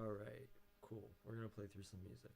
Alright, cool. We're gonna play through some music.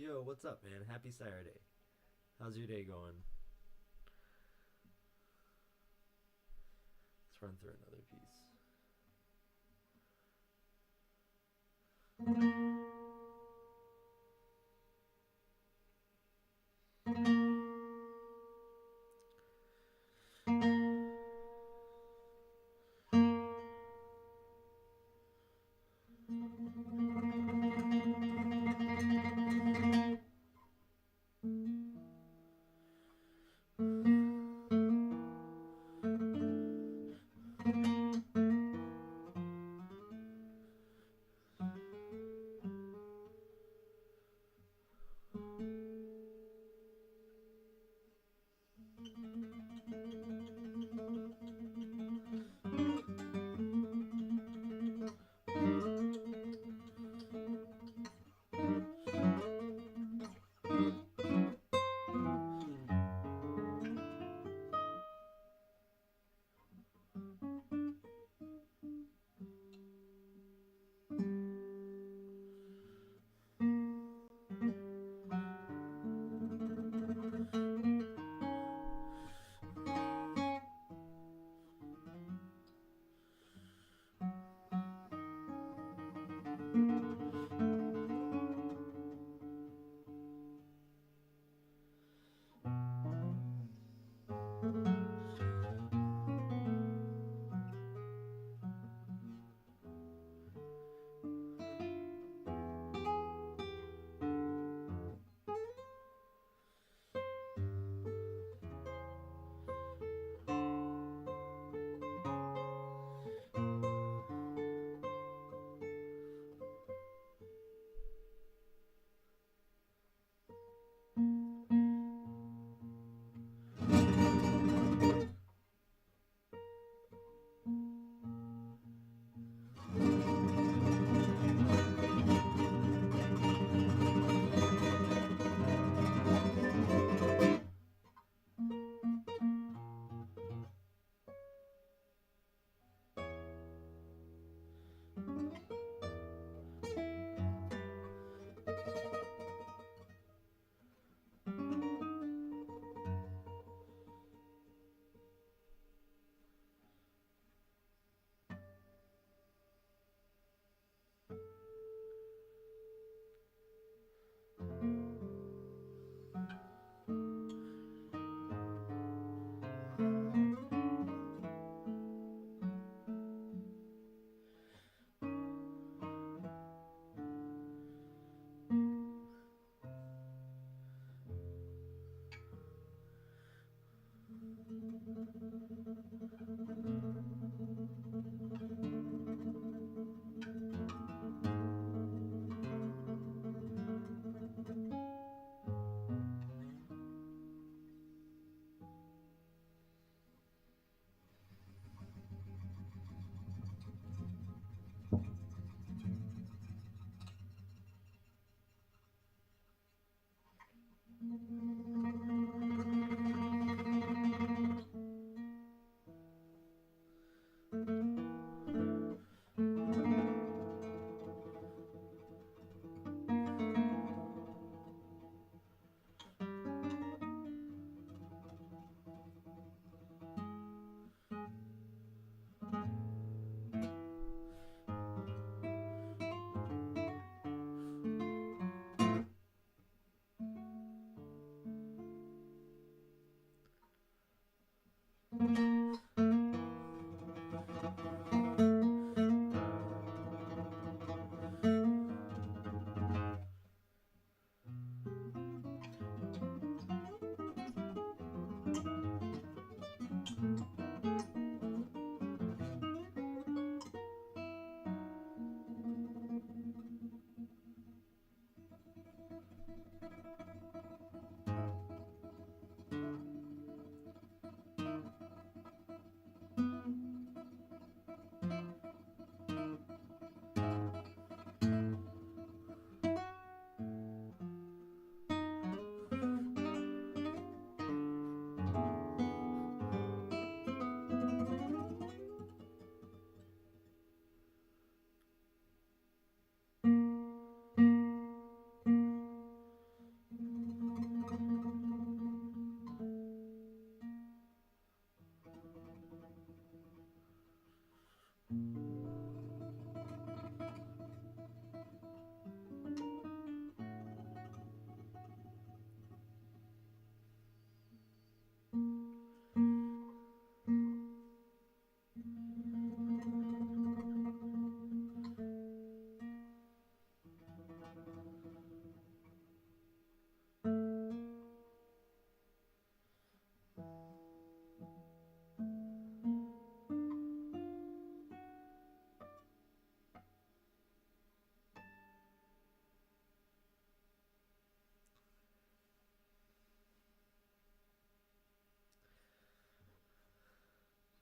Yo, what's up, man? Happy Saturday. How's your day going? Let's run through another piece.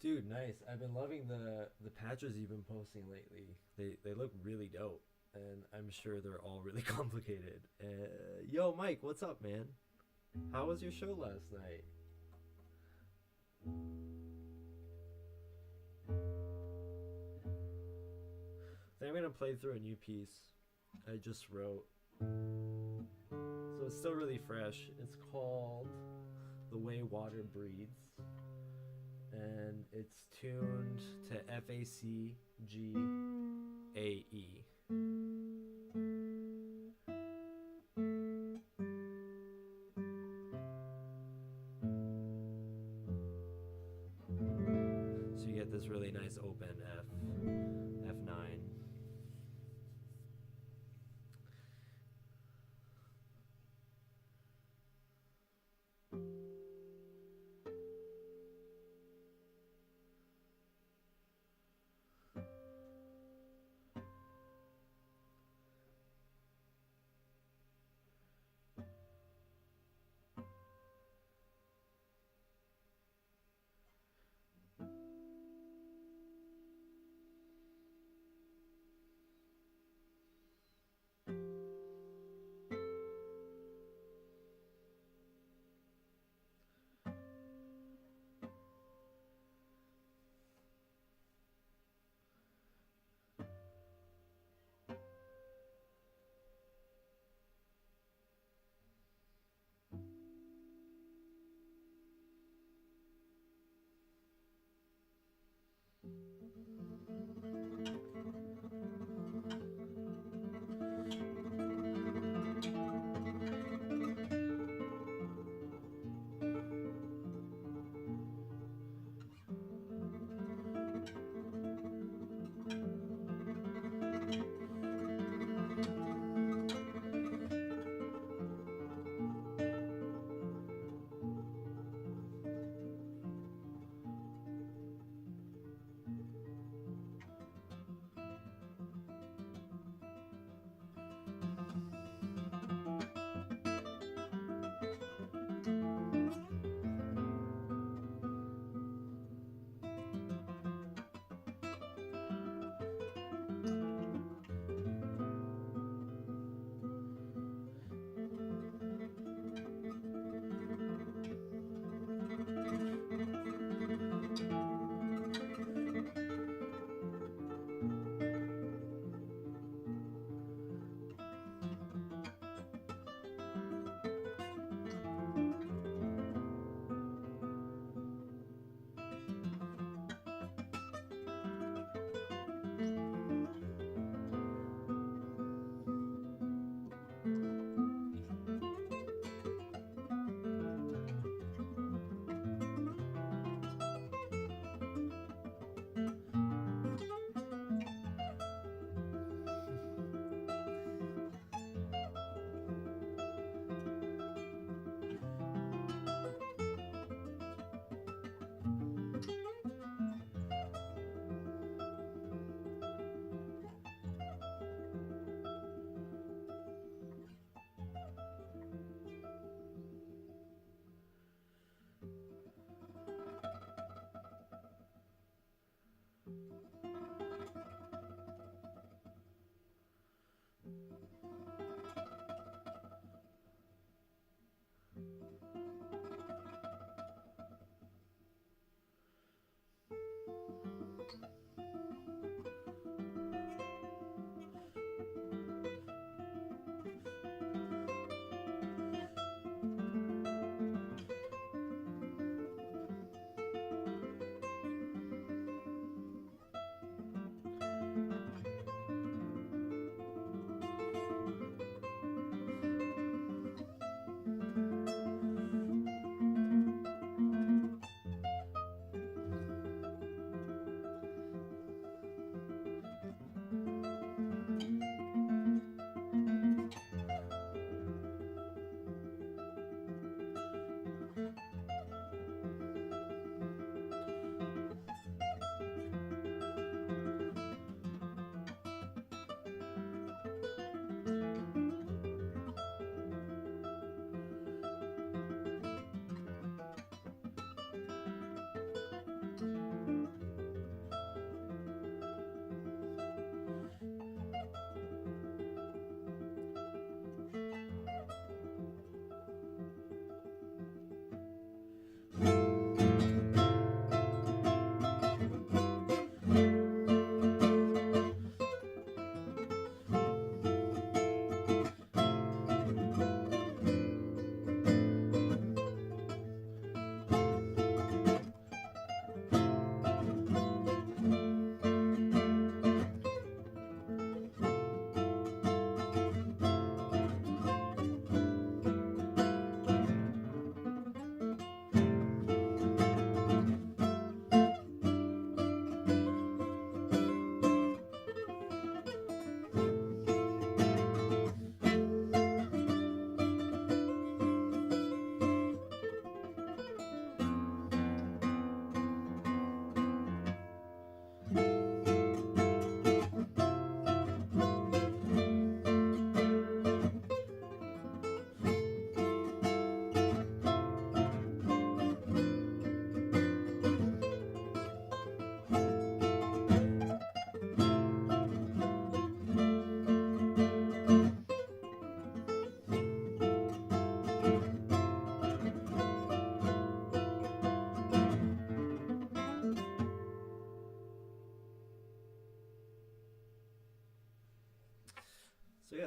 Dude, nice. I've been loving the patches you've been posting lately. They look really dope, and I'm sure they're all really complicated. Yo, Mike, what's up, man? How was your show last night? I think I'm gonna play through a new piece I just wrote. So it's still really fresh. It's called "The Way Water Breathes," and it's tuned to FAC G A E. So you get this really nice open F9.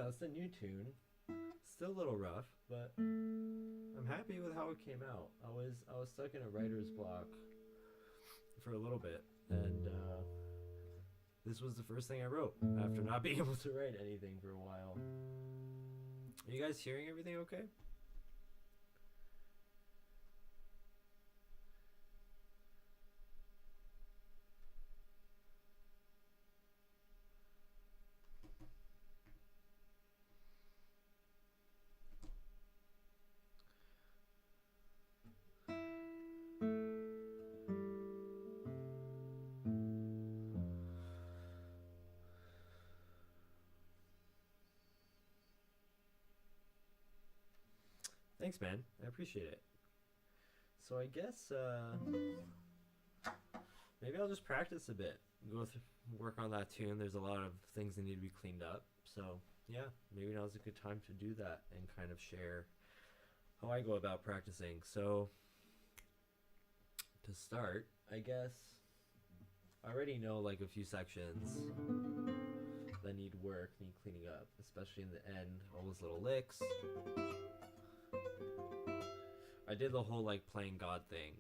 that's the new tune. Still a little rough, but I'm happy with how it came out. I was stuck in a writer's block for a little bit, and this was the first thing I wrote after not being able to write anything for a while. Are you guys hearing everything okay? Thanks, man. I appreciate it. So I guess maybe I'll just practice a bit, work on that tune. There's a lot of things that need to be cleaned up. So yeah, maybe now's a good time to do that and kind of share how I go about practicing. So to start, I guess I already know like a few sections that need work, need cleaning up, especially in the end, all those little licks. I did the whole like playing God thing,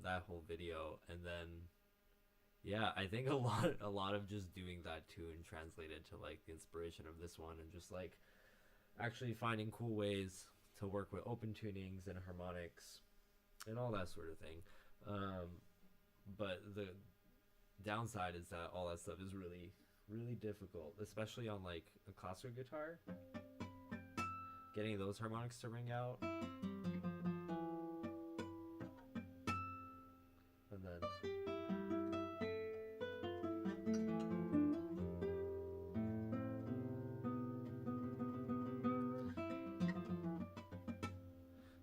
that whole video, and then yeah, I think a lot of just doing that tune translated to like the inspiration of this one, and just like actually finding cool ways to work with open tunings and harmonics and all that sort of thing. But the downside is that all that stuff is really really difficult, especially on like a classical guitar. Getting those harmonics to ring out. And then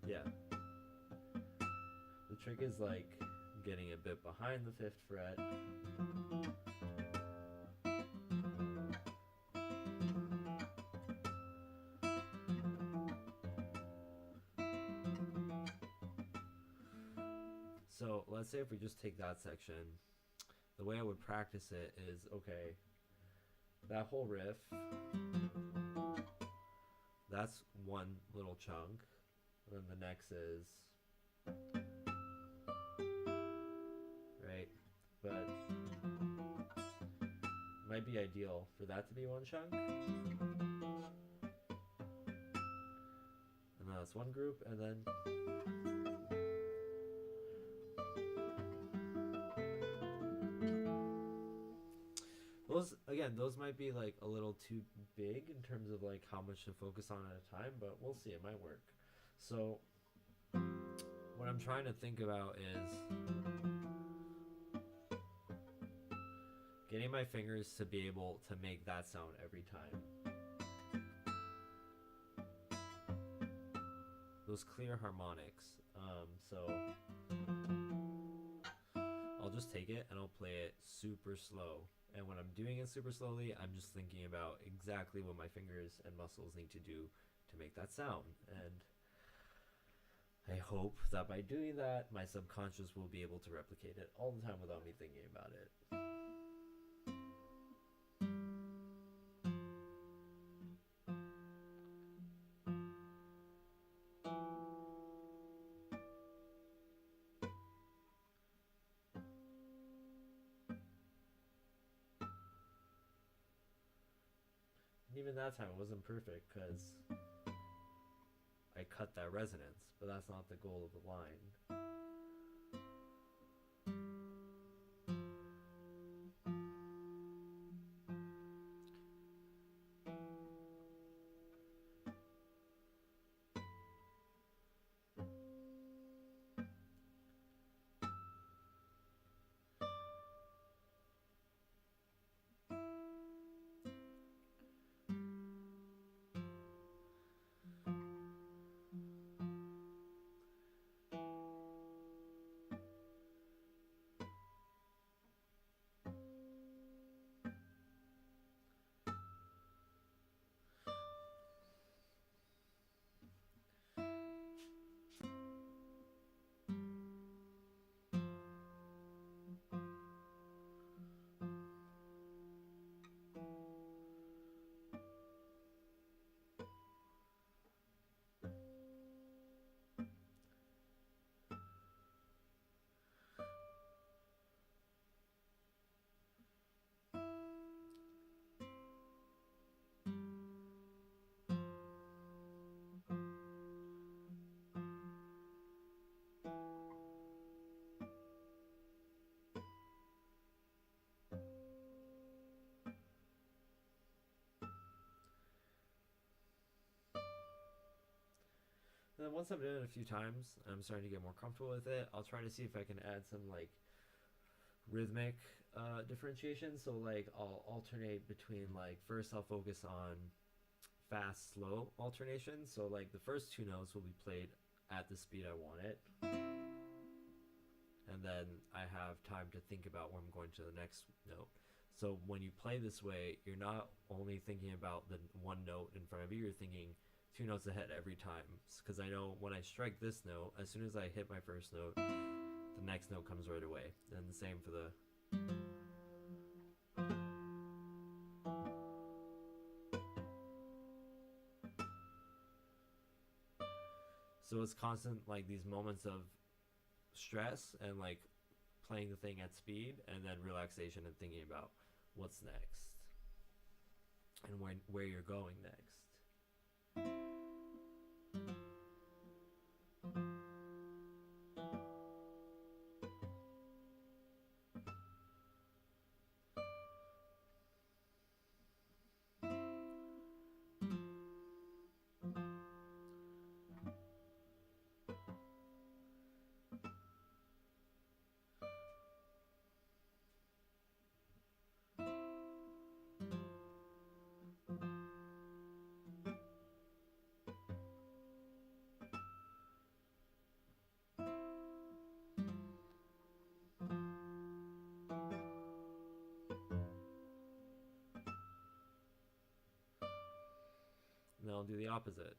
yeah. The trick is like getting a bit behind the 5th fret. So let's say if we just take that section, the way I would practice it is, okay, that whole riff, that's one little chunk, and then the next is, right, but it might be ideal for that to be one chunk, and then that's one group, and then those might be like a little too big in terms of like how much to focus on at a time, but we'll see, it might work. So what I'm trying to think about is getting my fingers to be able to make that sound every time. Those clear harmonics. So I'll just take it and I'll play it super slow. And when I'm doing it super slowly, I'm just thinking about exactly what my fingers and muscles need to do to make that sound. And I hope that by doing that, my subconscious will be able to replicate it all the time without me thinking about it. Even that time it wasn't perfect because I cut that resonance, but that's not the goal of the line. And then once I've done it a few times, I'm starting to get more comfortable with it. I'll try to see if I can add some like rhythmic differentiation. So like I'll alternate between like first I'll focus on fast slow alternation. So like the first two notes will be played at the speed I want it, and then I have time to think about when I'm going to the next note. So when you play this way, you're not only thinking about the one note in front of you, you're thinking two notes ahead every time. Because I know when I strike this note, as soon as I hit my first note, the next note comes right away. And the same for the. So it's constant, like these moments of stress and like playing the thing at speed, and then relaxation and thinking about what's next and where you're going next. And then I'll do the opposite.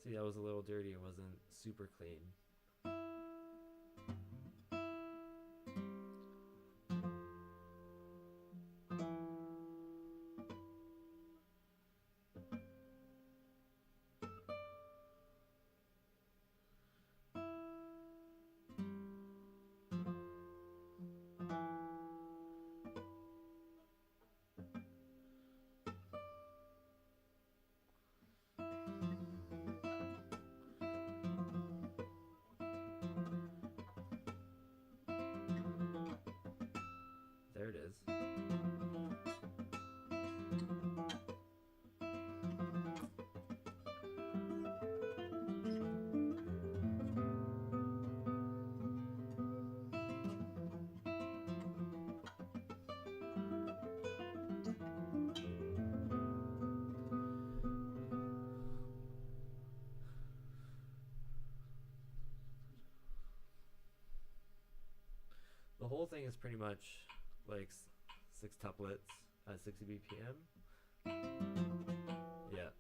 See, that was a little dirty. It wasn't super clean. There it is. The whole thing is pretty much like 6 tuplets at 60 BPM. Yeah.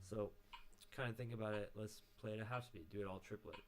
So, kind of think about it. Let's play it at half speed. Do it all triplets.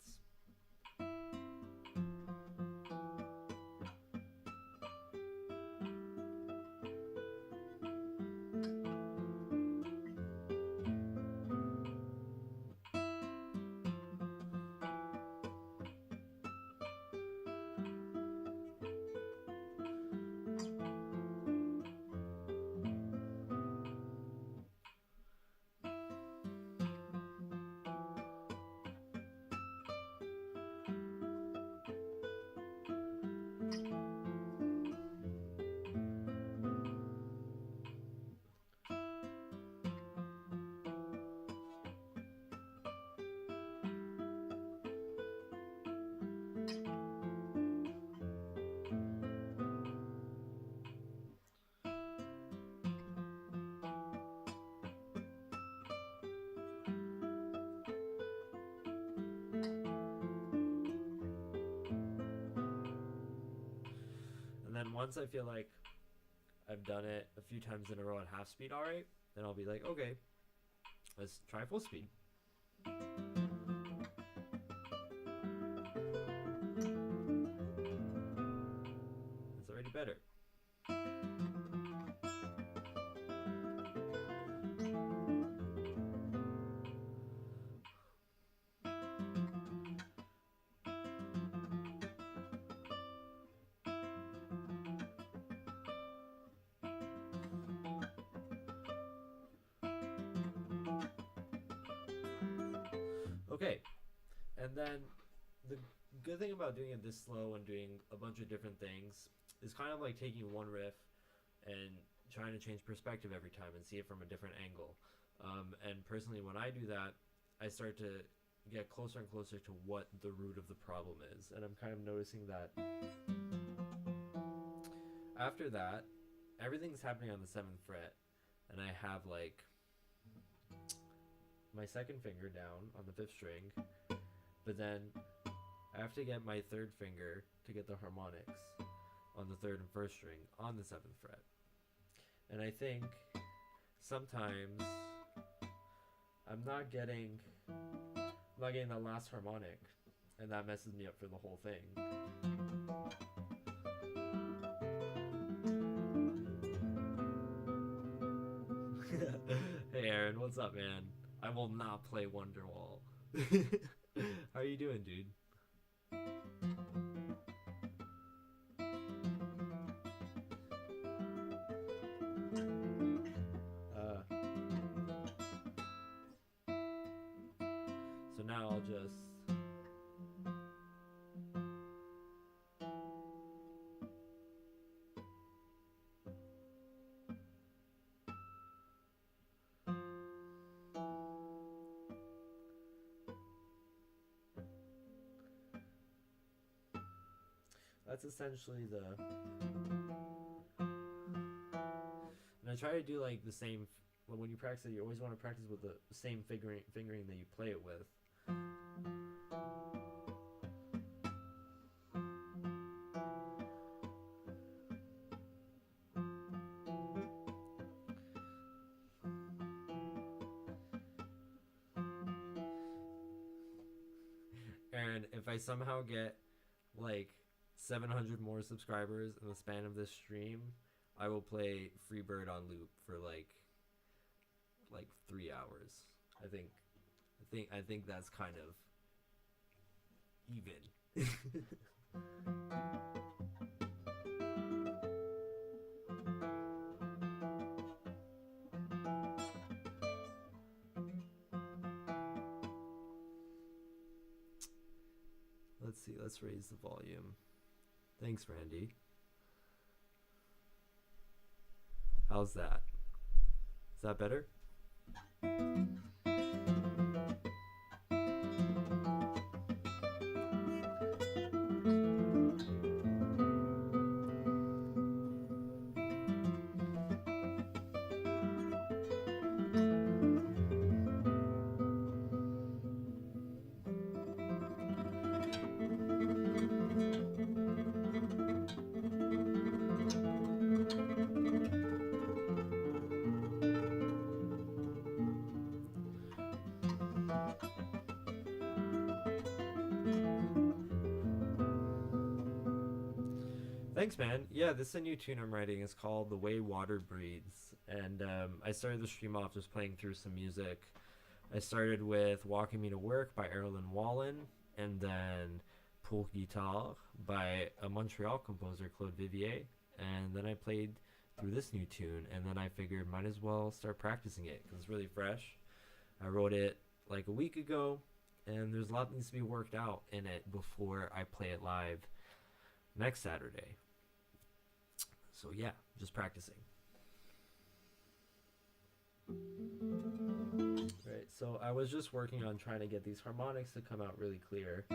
And then once I feel like I've done it a few times in a row at half speed, all right, then I'll be like, okay, let's try full speed. It's already better. Okay, and then the good thing about doing it this slow and doing a bunch of different things is kind of like taking one riff and trying to change perspective every time and see it from a different angle. And personally, when I do that, I start to get closer and closer to what the root of the problem is. And I'm kind of noticing that after that, everything's happening on the 7th fret. And I have like my second finger down on the 5th string, but then I have to get my third finger to get the harmonics on the 3rd and 1st string on the 7th fret. And I think sometimes I'm not getting the last harmonic, and that messes me up for the whole thing. Hey Aaron, what's up, man? I will not play Wonderwall. How are you doing, dude? So now I'll just that's essentially the, and I try to do like the same. When you practice it, you always want to practice with the same fingering that you play it with. And if I somehow get like 700 more subscribers in the span of this stream, I will play Freebird on loop for like 3 hours. I think that's kind of even. Let's see, let's raise the volume. Thanks, Randy. How's that? Is that better? Thanks, man. Yeah, this is a new tune I'm writing. It's called The Way Water Breathes. And I started the stream off just playing through some music. I started with Walking Me to Work by Erlen Wallen, and then Pour Guitare by a Montreal composer, Claude Vivier. And then I played through this new tune, and then I figured might as well start practicing it because it's really fresh. I wrote it like a week ago, and there's a lot that needs to be worked out in it before I play it live next Saturday. So yeah, just practicing. Right, so I was just working on trying to get these harmonics to come out really clear.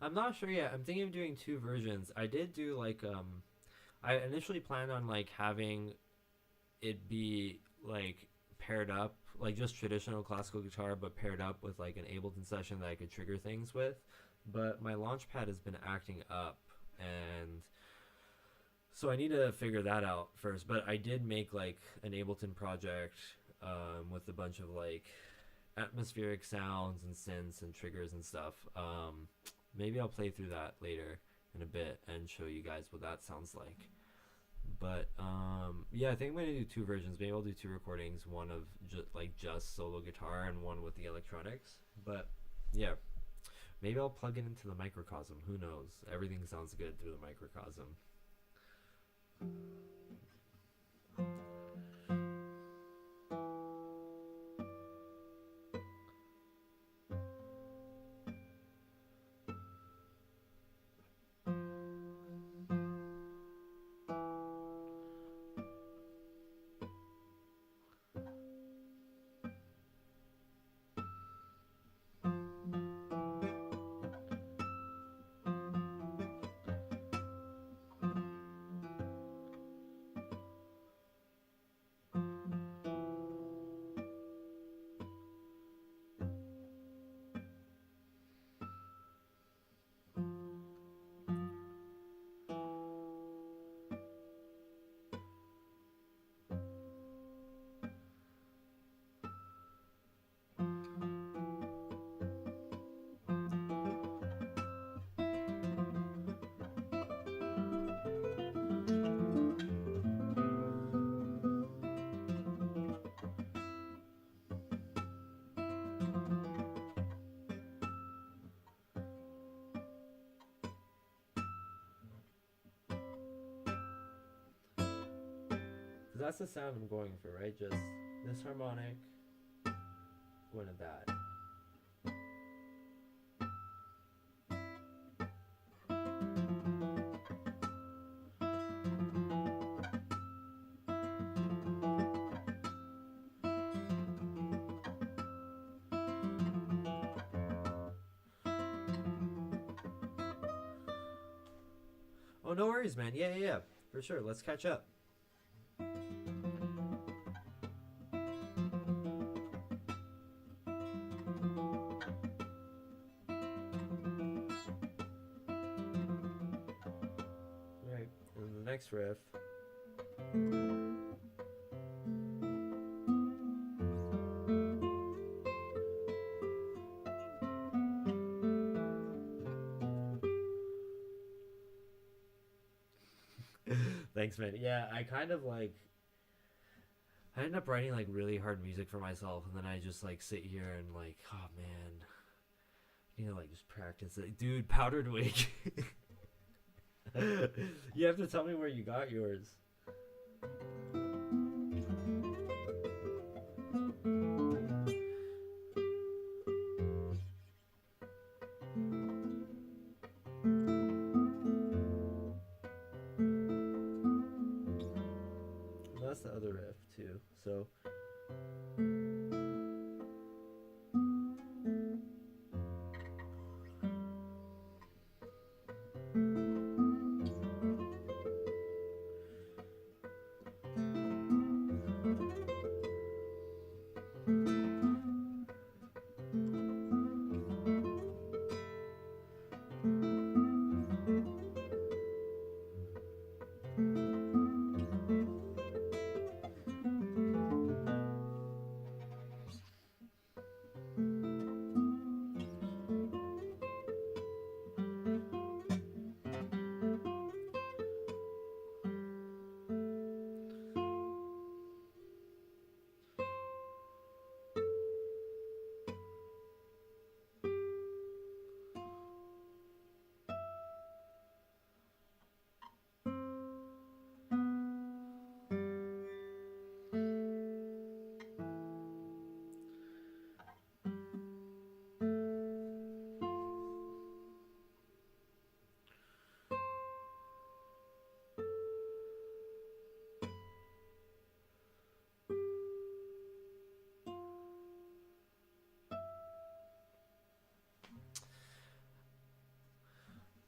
I'm not sure yet. I'm thinking of doing two versions. I did do like I initially planned on like having it be like paired up, like just traditional classical guitar but paired up with like an Ableton session that I could trigger things with. but my Launchpad has been acting up, and so I need to figure that out first. But I did make like an Ableton project with a bunch of like atmospheric sounds and synths and triggers and stuff. Maybe I'll play through that later in a bit and show you guys what that sounds like. But yeah, I think I'm gonna do two versions. Maybe I'll do two recordings, one of just solo guitar and one with the electronics. But yeah, maybe I'll plug it into the microcosm. Who knows? Everything sounds good through the microcosm. That's the sound I'm going for, right? Just this harmonic going to that. Oh, no worries, man. Yeah. For sure. Let's catch up. Right. And the next riff. Thanks, man. Yeah, I kind of like I end up writing like really hard music for myself, and then I just like sit here and like, oh man, I need to like just practice it, dude. Powdered wig. You have to tell me where you got yours. That's the other riff too. So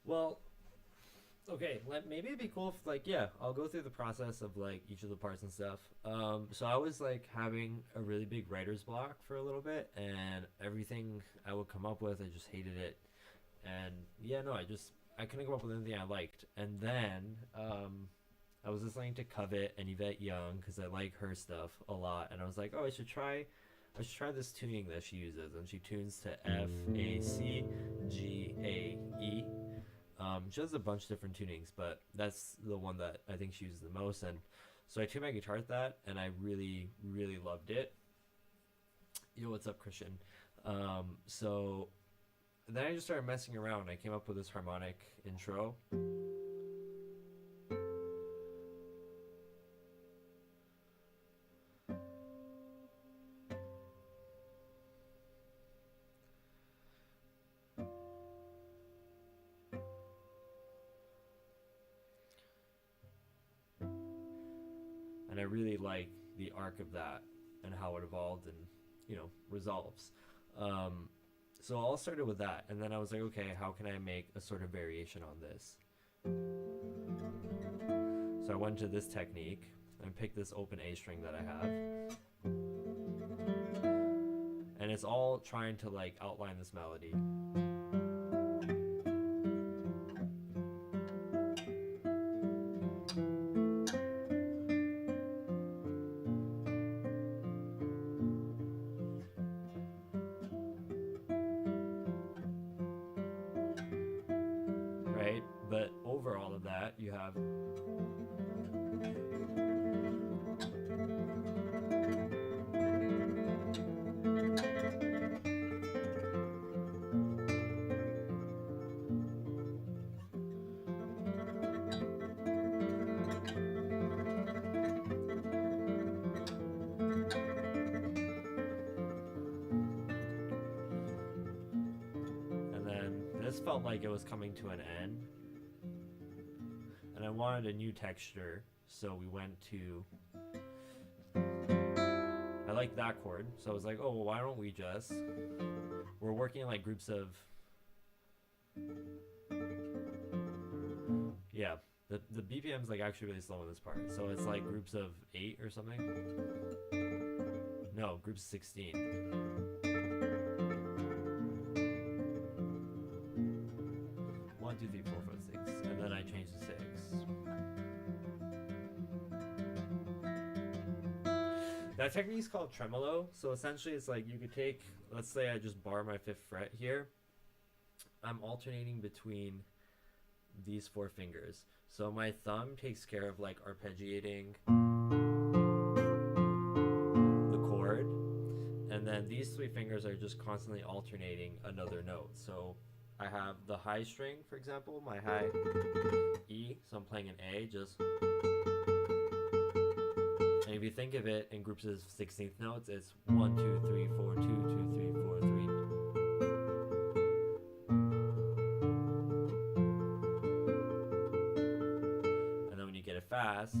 well, okay, maybe it'd be cool if like, yeah, I'll go through the process of like each of the parts and stuff. So I was like having a really big writer's block for a little bit, and everything I would come up with, I just hated it. And yeah, no, I couldn't come up with anything I liked. And then I was listening to Covet and Yvette Young because I like her stuff a lot, and I was like, oh, I should try this tuning that she uses, and she tunes to F A C G A E. She has a bunch of different tunings, but that's the one that I think she uses the most. And so I tuned my guitar to that, and I really, really loved it. Yo, what's up, Christian? So then I just started messing around. I came up with this harmonic intro. And I really like the arc of that and how it evolved and resolves. So all started with that, and then I was like, okay, how can I make a sort of variation on this? So I went to this technique and picked this open A string that I have, and it's all trying to like outline this melody. Right? But over all of that, you have and then this felt like it was coming to an end, and I wanted a new texture, so we went to I like that chord, so I was like, oh, well, why don't we just we're working in like groups of yeah, the BPM is like actually really slow in this part, so it's like groups of 8 or something. No, groups of 16. 1 2 3 4 5 6, and then I changed to 6. That technique is called tremolo. So essentially it's like you could take, let's say I just bar my 5th fret here. I'm alternating between these 4 fingers. So my thumb takes care of like arpeggiating the chord, and then these 3 fingers are just constantly alternating another note. So I have the high string, for example, my high E, so I'm playing an A, just. And if you think of it in groups of 16th notes, it's 1 2 3 4 2 2 3 4 3. And then when you get it fast,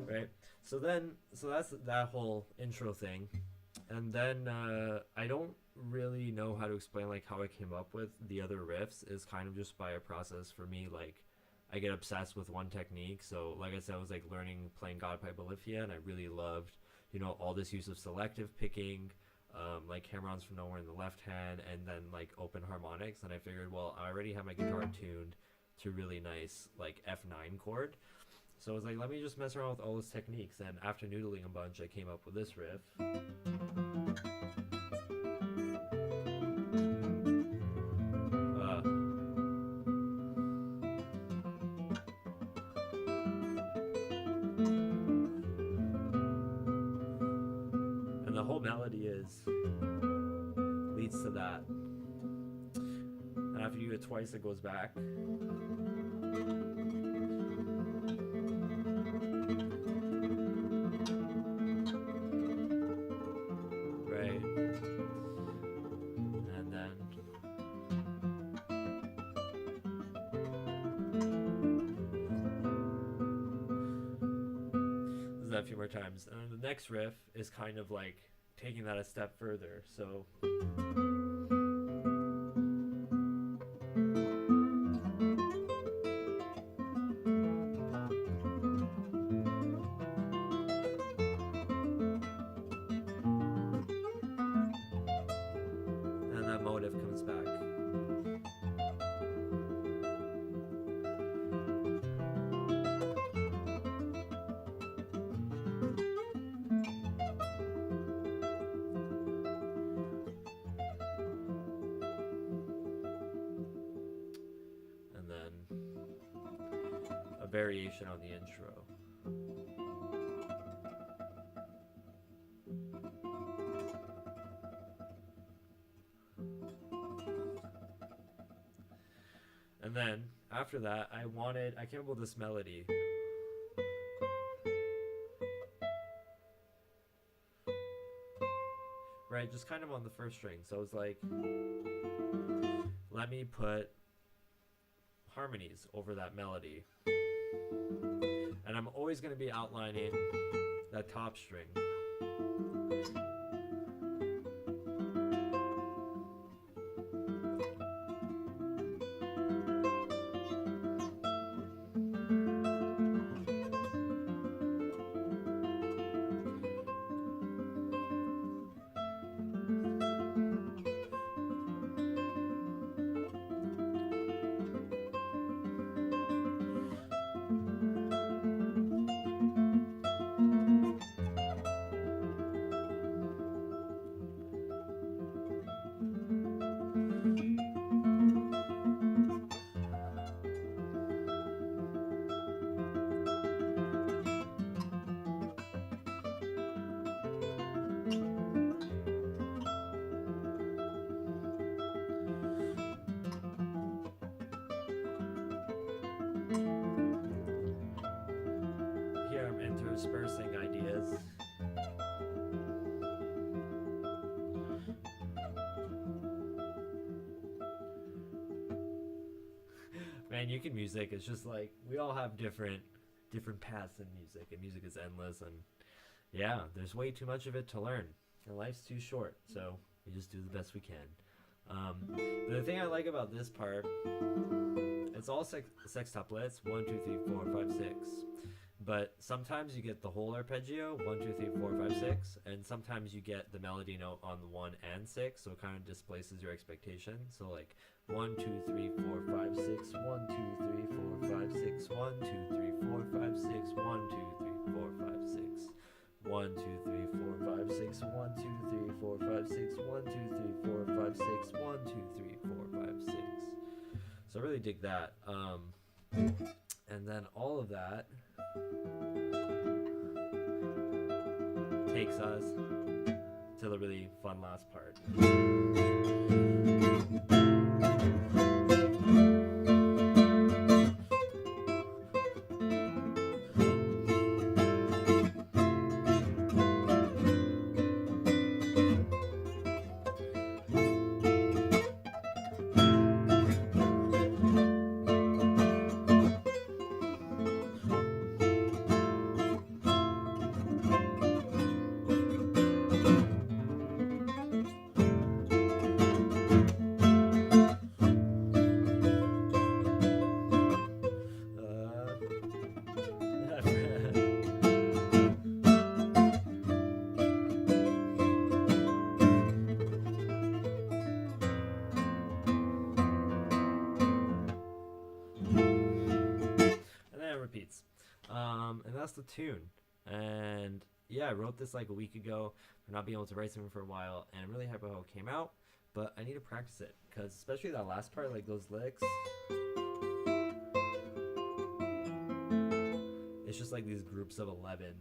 right? So that's that whole intro thing. And then I don't really know how to explain like how I came up with the other riffs. Is kind of just by a process for me. Like I get obsessed with one technique. So like I said, I was like learning playing God Pipe Olifia, and I really loved all this use of selective picking, like hammer-ons from nowhere in the left hand, and then like open harmonics. And I figured, well, I already have my guitar tuned to really nice like F9 chord. So I was like, let me just mess around with all those techniques. And after noodling a bunch, I came up with this riff. And the whole melody leads to that. And after you do it twice, it goes back. Right. And then this is that a few more times. And then the next riff is kind of like taking that a step further. So and that motive comes back. And then a variation on the intro. And then after that, I came up with this melody. Right, just kind of on the first string. So I was like, let me put harmonies over that melody. And I'm always going to be outlining that top string. Here I'm interspersing ideas. Man, you can music. It's just like we all have different paths in music, and music is endless. And yeah, there's way too much of it to learn, and life's too short. So we just do the best we can. But the thing I like about this part, it's all sextuplets, 1, 2, 3, 4, 5, 6. But sometimes you get the whole arpeggio, 1, 2, 3, 4, 5, 6, and sometimes you get the melody note on the 1 and 6, so it kind of displaces your expectation. So like 1, 2, 3, 4, 5, 6, 1, 2, 3, 4, 5, 6, 1, 2, 3, 4, 5, 6, 1, 2, 3, 4, 5, 6. 1, 2, 3, 4, 5, 6, 1, 2, 3, 4, 5, 6, 1, 2, 3, 4, 5, 6, 1, 2, 3, 4, 5, 6. So I really dig that. And then all of that takes us to the really fun last part. Repeats. And that's the tune. And yeah, I wrote this like a week ago for not being able to write something for a while, and I'm really happy how it came out, but I need to practice it, because especially that last part, like those licks, it's just like these groups of 11.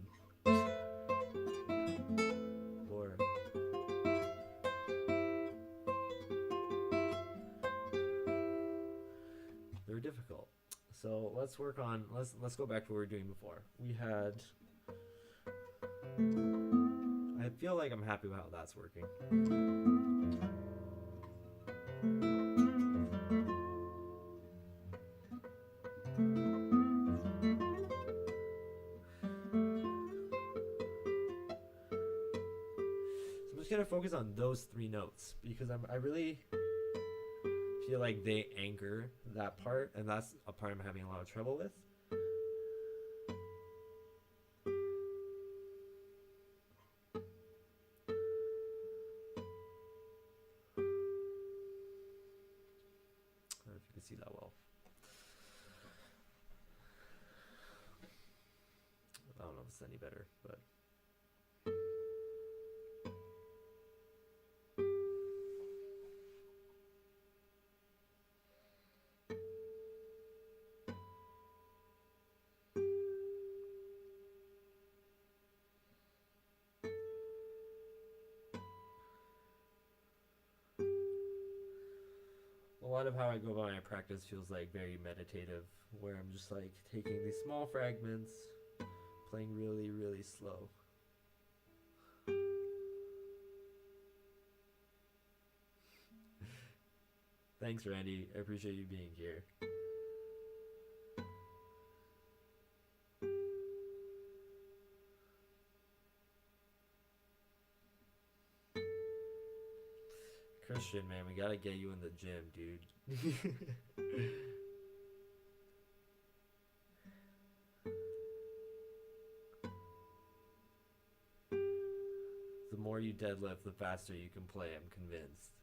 Or they're difficult. So let's work on, let's go back to what we were doing before. We had, I feel like I'm happy with how that's working. just gonna focus on those three notes because I really feel like they anchor that part, and that's a part I'm having a lot of trouble with. I don't know if you can see that well. I don't know if it's any better, but a lot of how I go about my practice feels like very meditative, where I'm just like taking these small fragments, playing really, really slow. Thanks, Randy. I appreciate you being here. Christian, man, we gotta get you in the gym, dude. The more you deadlift, the faster you can play, I'm convinced.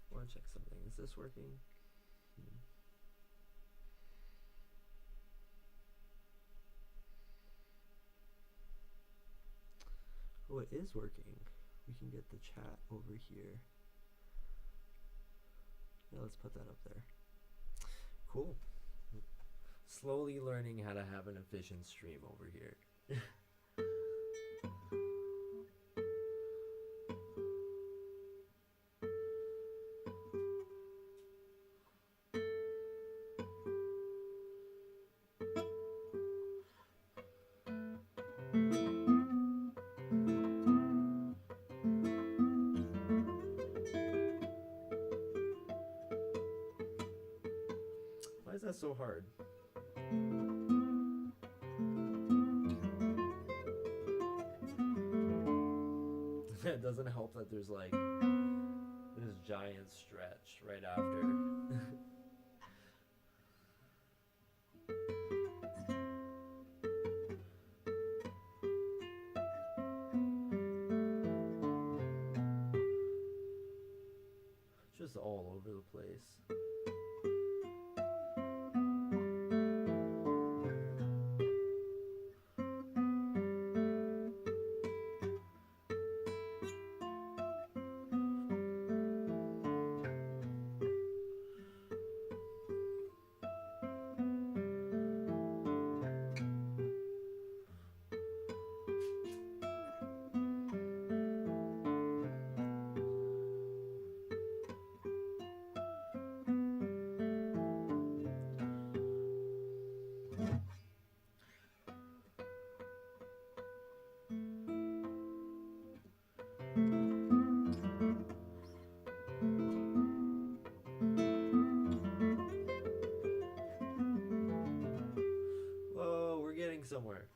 I want to check something. Is this working? Oh, it is working. We can get the chat over here. Yeah, let's put that up there. Cool. Slowly learning how to have an efficient stream over here. Why is that so hard? It doesn't help that there's like this giant stretch right after. Just all over the place. Whoa, we're getting somewhere.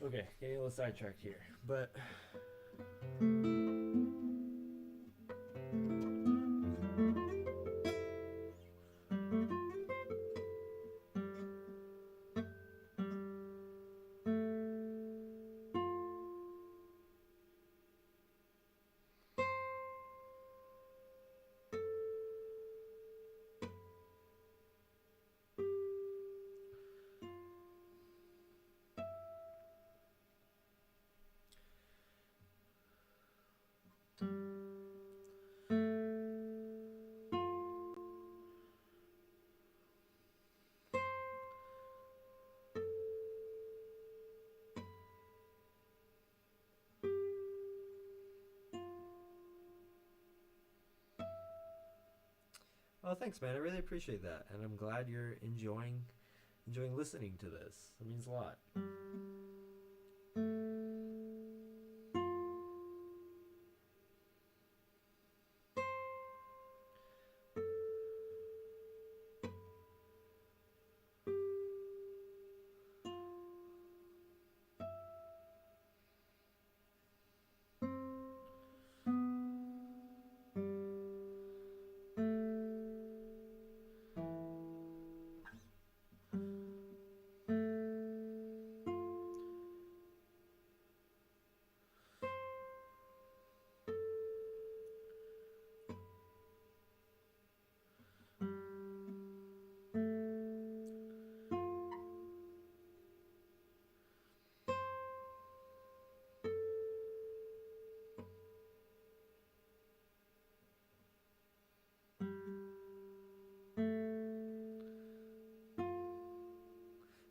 Okay, getting a little sidetracked here, but oh, thanks, man. I really appreciate that, and I'm glad you're enjoying listening to this. It means a lot.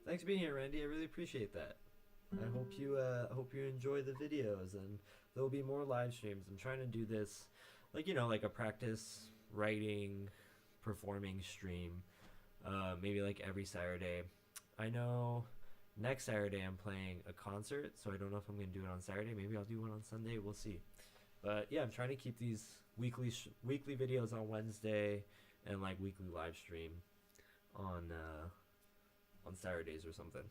Thanks for being here, Randy. I really appreciate that. I hope you enjoy the videos, and there will be more live streams. I'm trying to do this, like like a practice writing, performing stream, maybe like every Saturday. I know next Saturday I'm playing a concert, so I don't know if I'm gonna do it on Saturday. Maybe I'll do one on Sunday. We'll see. But yeah, I'm trying to keep these weekly videos on Wednesday, and like weekly live stream on Saturdays or something.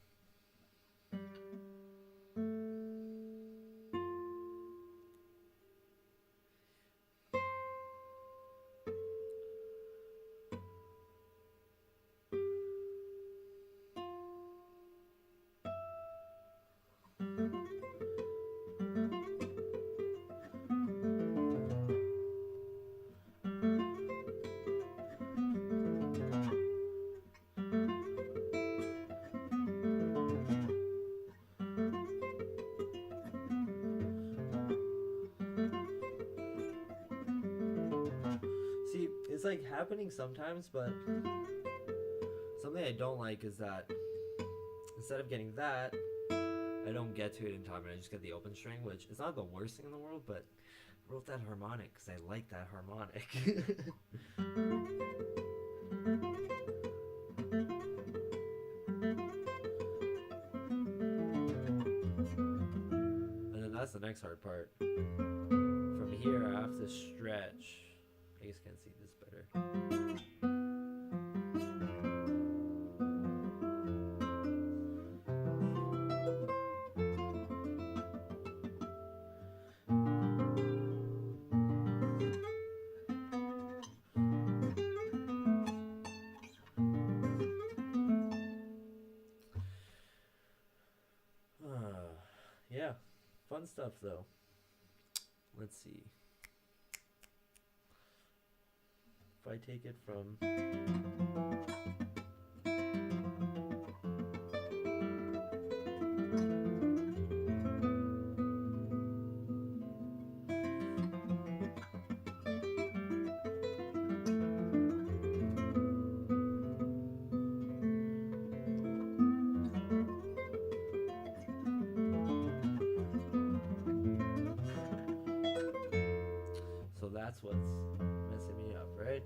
See, it's like happening sometimes, but something I don't like is that instead of getting that, I don't get to it in time and I just get the open string, which is not the worst thing in the world, but I wrote that harmonic because I like that harmonic. And then that's the next hard part. From here, I have to stretch. I guess can't see this better. Yeah, fun stuff though. Let's see. If I take it from so that's what's messing me up, right?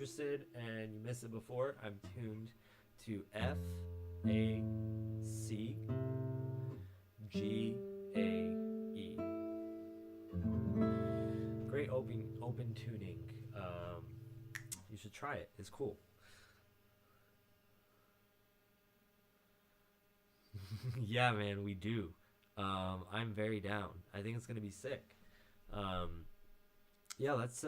interested and you missed it before, I'm tuned to F A C G A E. Great open tuning. You should try it. It's cool. Yeah, man, we do. I'm very down. I think it's gonna be sick. Um, yeah, let's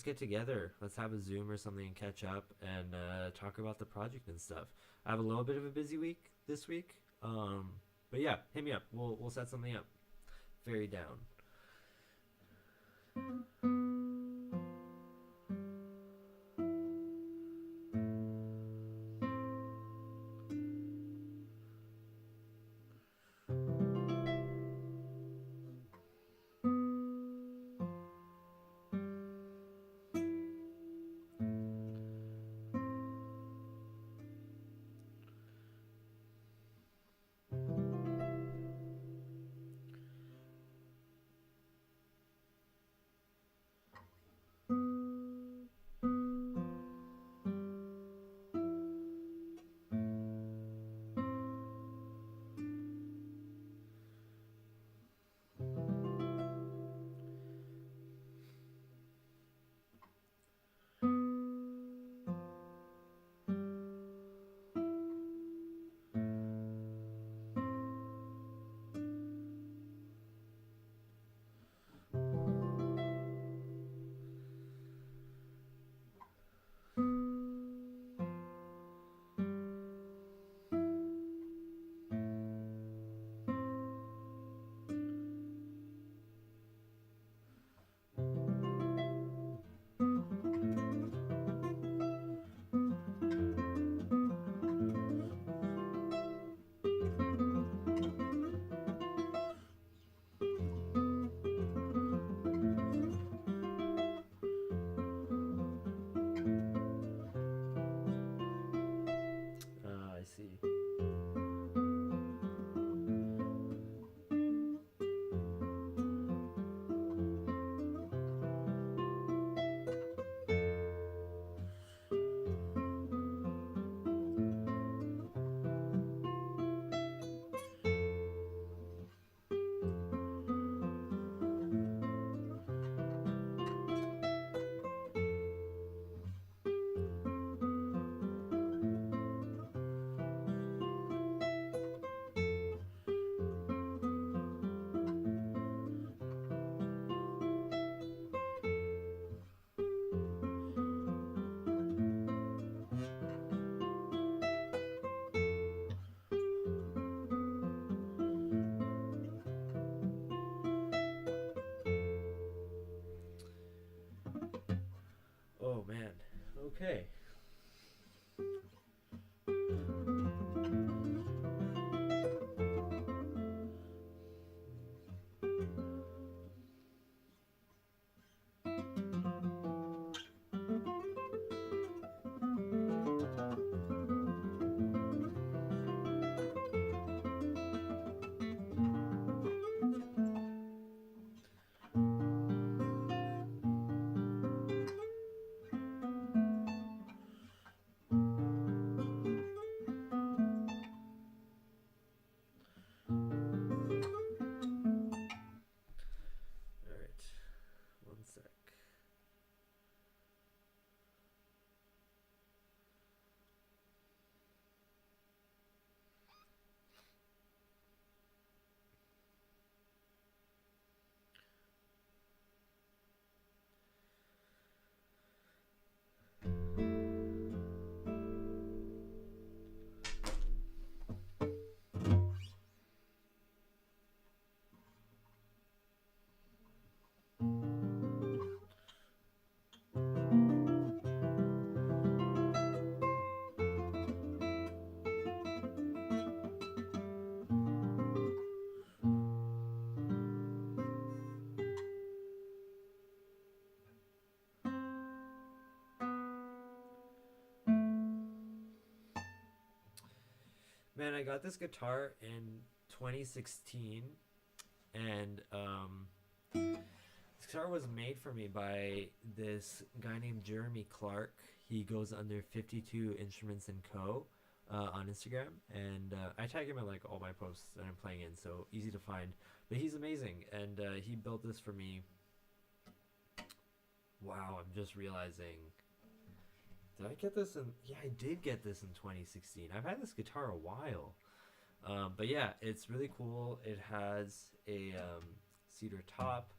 get together. Let's have a Zoom or something and catch up and talk about the project and stuff. I have a little bit of a busy week this week. But yeah, hit me up. We'll set something up. Very down. I see. Oh man. Okay. All right. One sec. Man, I got this guitar in 2016, and guitar was made for me by this guy named Jeremy Clark. He goes under 52 Instruments and Co. On Instagram, and I tag him in like all my posts that I'm playing in, so easy to find. But he's amazing, and he built this for me. Wow, I'm just realizing. Did I get this in? Yeah, I did get this in 2016. I've had this guitar a while. But yeah, it's really cool. It has a cedar top,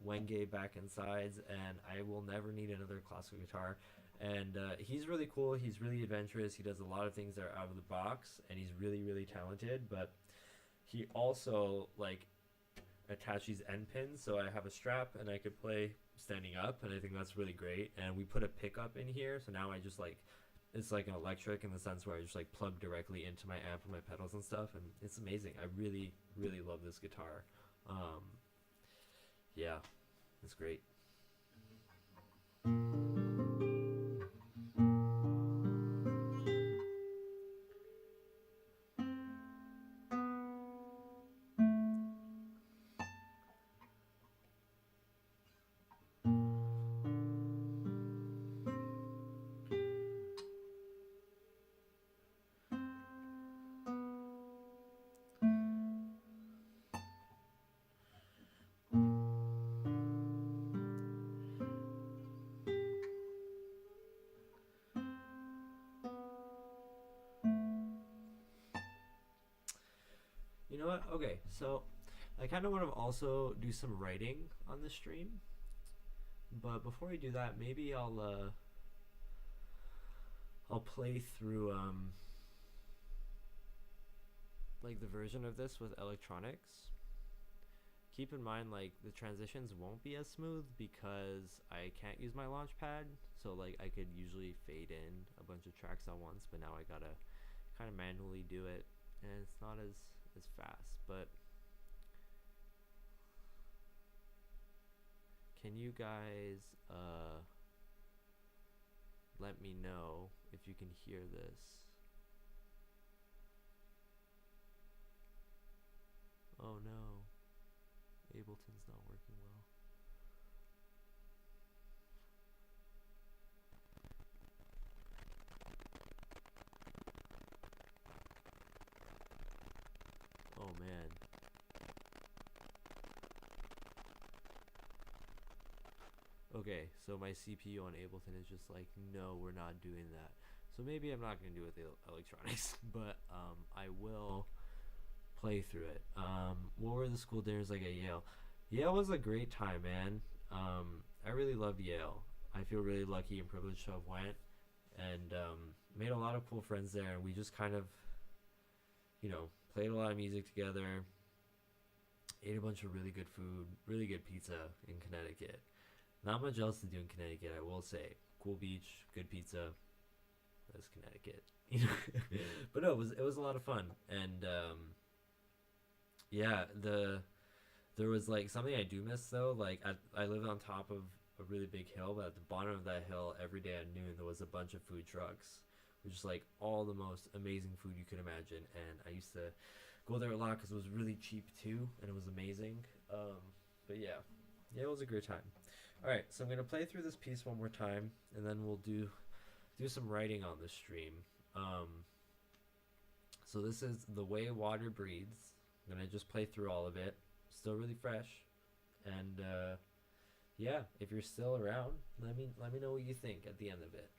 Wenge back and sides, and I will never need another classical guitar. And he's really cool. He's really adventurous. He does a lot of things that are out of the box, and he's really, really talented. But he also like attach these end pins, so I have a strap and I could play standing up, and I think that's really great. And we put a pickup in here, so now I just like it's like an electric in the sense where I just like plug directly into my amp and my pedals and stuff, and it's amazing. I really, really love this guitar. Yeah, it's great. You know what? Okay, so I kind of want to also do some writing on the stream, but before I do that, maybe I'll play through like the version of this with electronics. Keep in mind, like, the transitions won't be as smooth because I can't use my launch pad, so like I could usually fade in a bunch of tracks at once, but now I gotta kind of manually do it, and it's not as fast. But can you guys let me know if you can hear this? Oh no, Ableton's not working well. Oh man. Okay, so my CPU on Ableton is just like, no, we're not doing that. So maybe I'm not going to do it with the electronics, but I will play through it. What were the school dinners like at Yale? Yale was a great time, man. I really loved Yale. I feel really lucky and privileged to have went, and made a lot of cool friends there. And we just kind of, played a lot of music together, ate a bunch of really good food, really good pizza in Connecticut. Not much else to do in Connecticut, I will say. Cool beach, good pizza. That's Connecticut. But no, it was a lot of fun. And yeah, there was like something I do miss though. Like I live on top of a really big hill, but at the bottom of that hill, every day at noon, there was a bunch of food trucks, which is like all the most amazing food you could imagine. And I used to go there a lot because it was really cheap too, and it was amazing. But yeah, it was a great time. All right, so I'm gonna play through this piece one more time, and then we'll do some writing on the stream. So this is The Way Water Breathes. I'm gonna just play through all of it. Still really fresh, and yeah, if you're still around, let me know what you think at the end of it.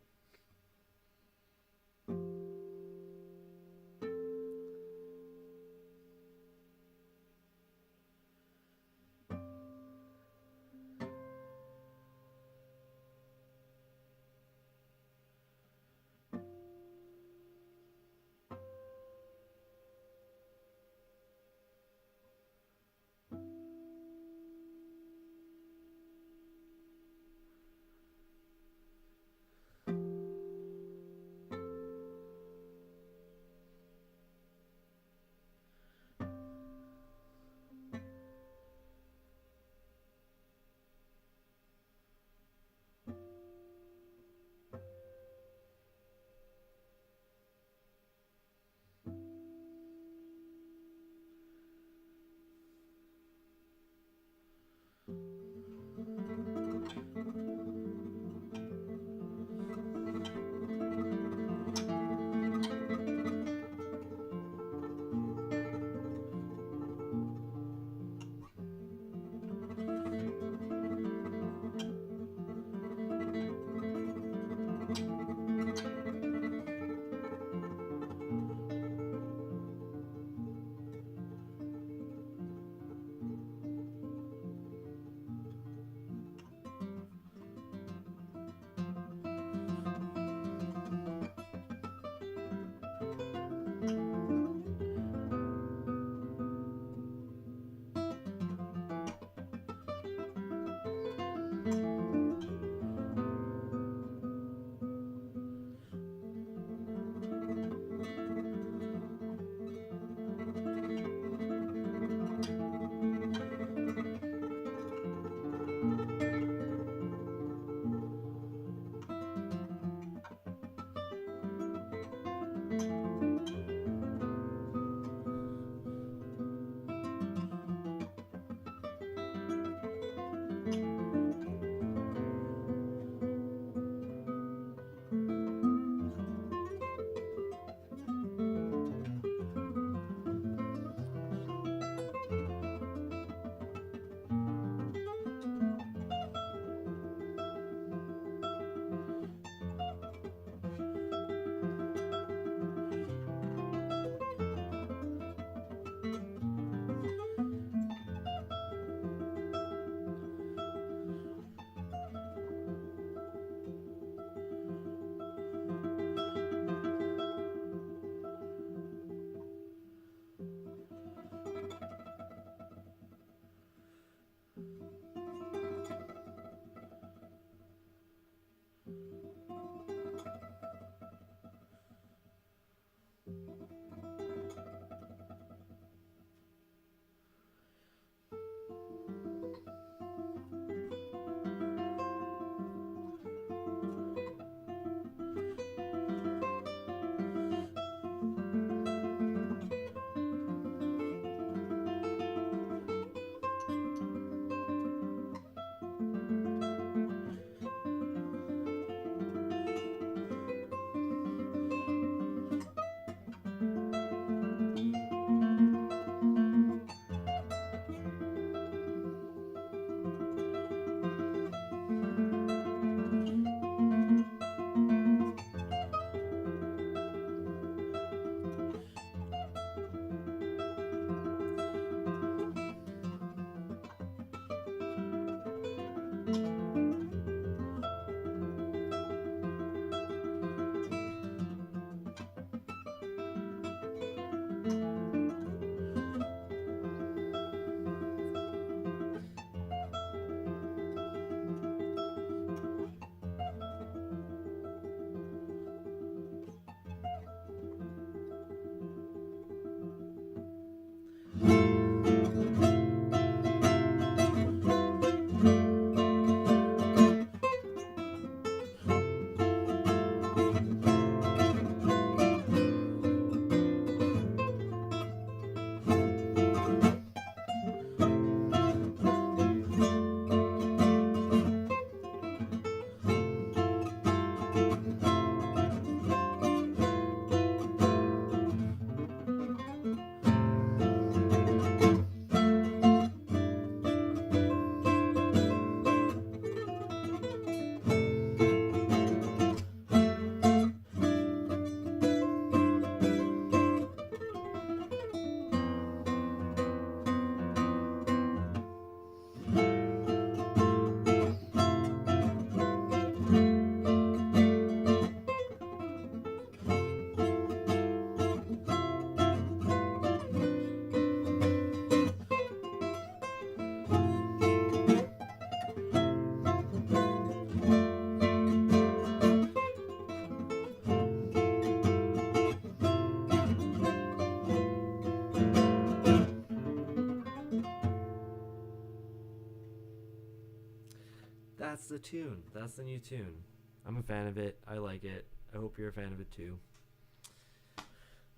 the tune. That's the new tune. I'm a fan of it. I like it. I hope you're a fan of it too.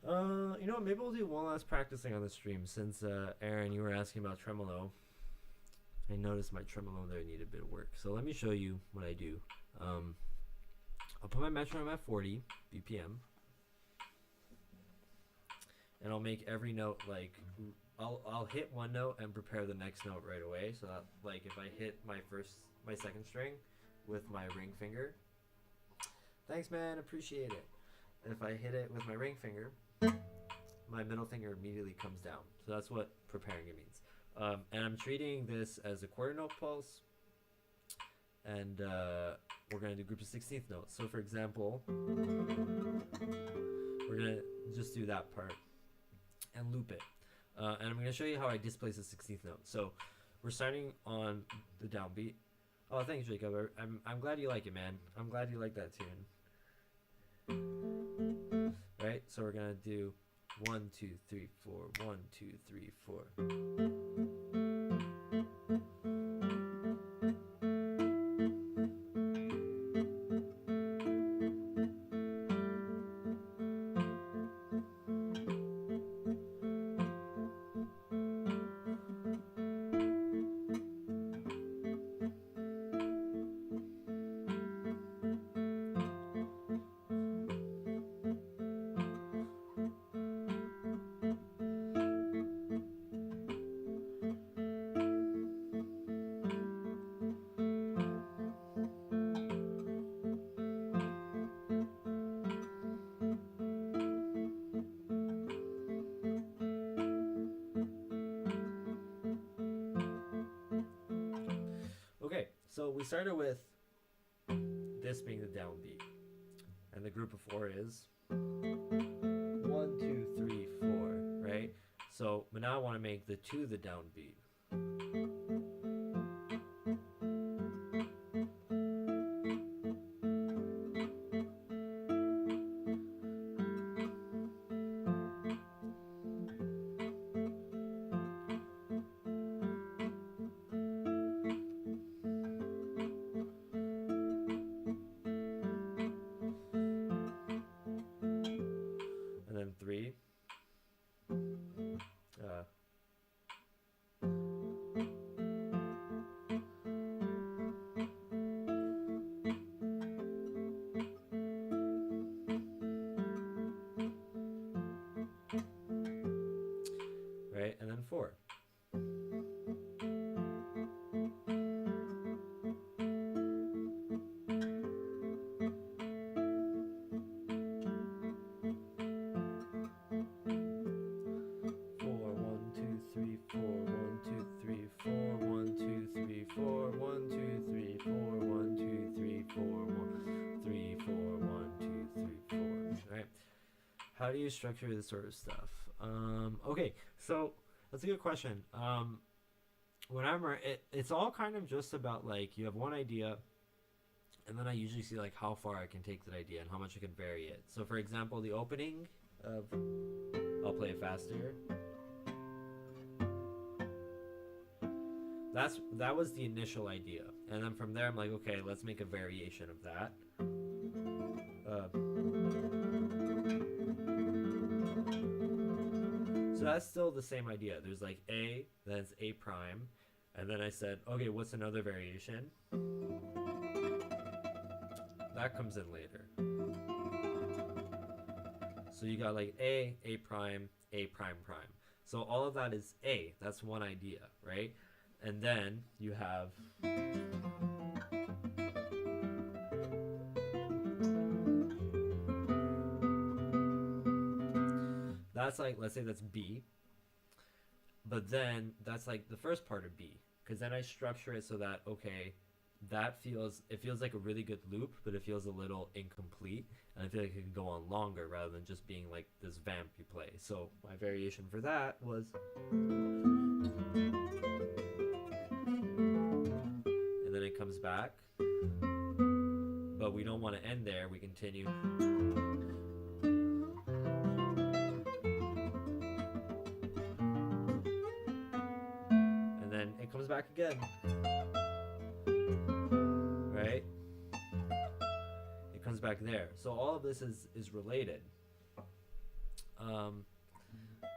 You know what? Maybe we'll do one last practicing on the stream since Aaron, you were asking about tremolo. I noticed my tremolo there needed a bit of work. So let me show you what I do. I'll put my metronome at 40 BPM. And I'll make every note like, I'll hit one note and prepare the next note right away. So that, like, if I hit my second string with my ring finger, thanks man, appreciate it. If I hit it with my ring finger, my middle finger immediately comes down. So that's what preparing it means. And I'm treating this as a quarter note pulse. And we're going to do group of 16th notes. So for example, we're going to just do that part and loop it. And I'm going to show you how I displace the 16th note. So we're starting on the downbeat. Oh, thanks, Jacob. I'm glad you like it, man. I'm glad you like that tune. Right? So we're going to do 1, 2, 3, 4, 1, 2, 3, 4. Okay, so we started with this being the downbeat, and the group of 4 is 1, 2, 3, 4, right? So, but now I want to make the 2 the downbeat. And then 3. Right, and then 4. How do you structure this sort of stuff? Okay, so that's a good question. Whenever it's all kind of just about, like, you have one idea, and then I usually see like how far I can take that idea and how much I can vary it. So for example, the opening of, I'll play it faster. That was the initial idea, and then from there I'm like, okay, let's make a variation of that. So that's still the same idea. There's like A, then it's A prime, and then I said, okay, what's another variation? That comes in later. So you got like A prime, A prime prime. So all of that is A. That's one idea, right? And then you have that's like, let's say that's B, but then that's like the first part of B, because then I structure it so that, okay, it feels like a really good loop, but it feels a little incomplete, and I feel like it can go on longer rather than just being like this vamp you play. So my variation for that was, and then it comes back, but we don't want to end there, we continue. And then it comes back again. back there. So all of this is related.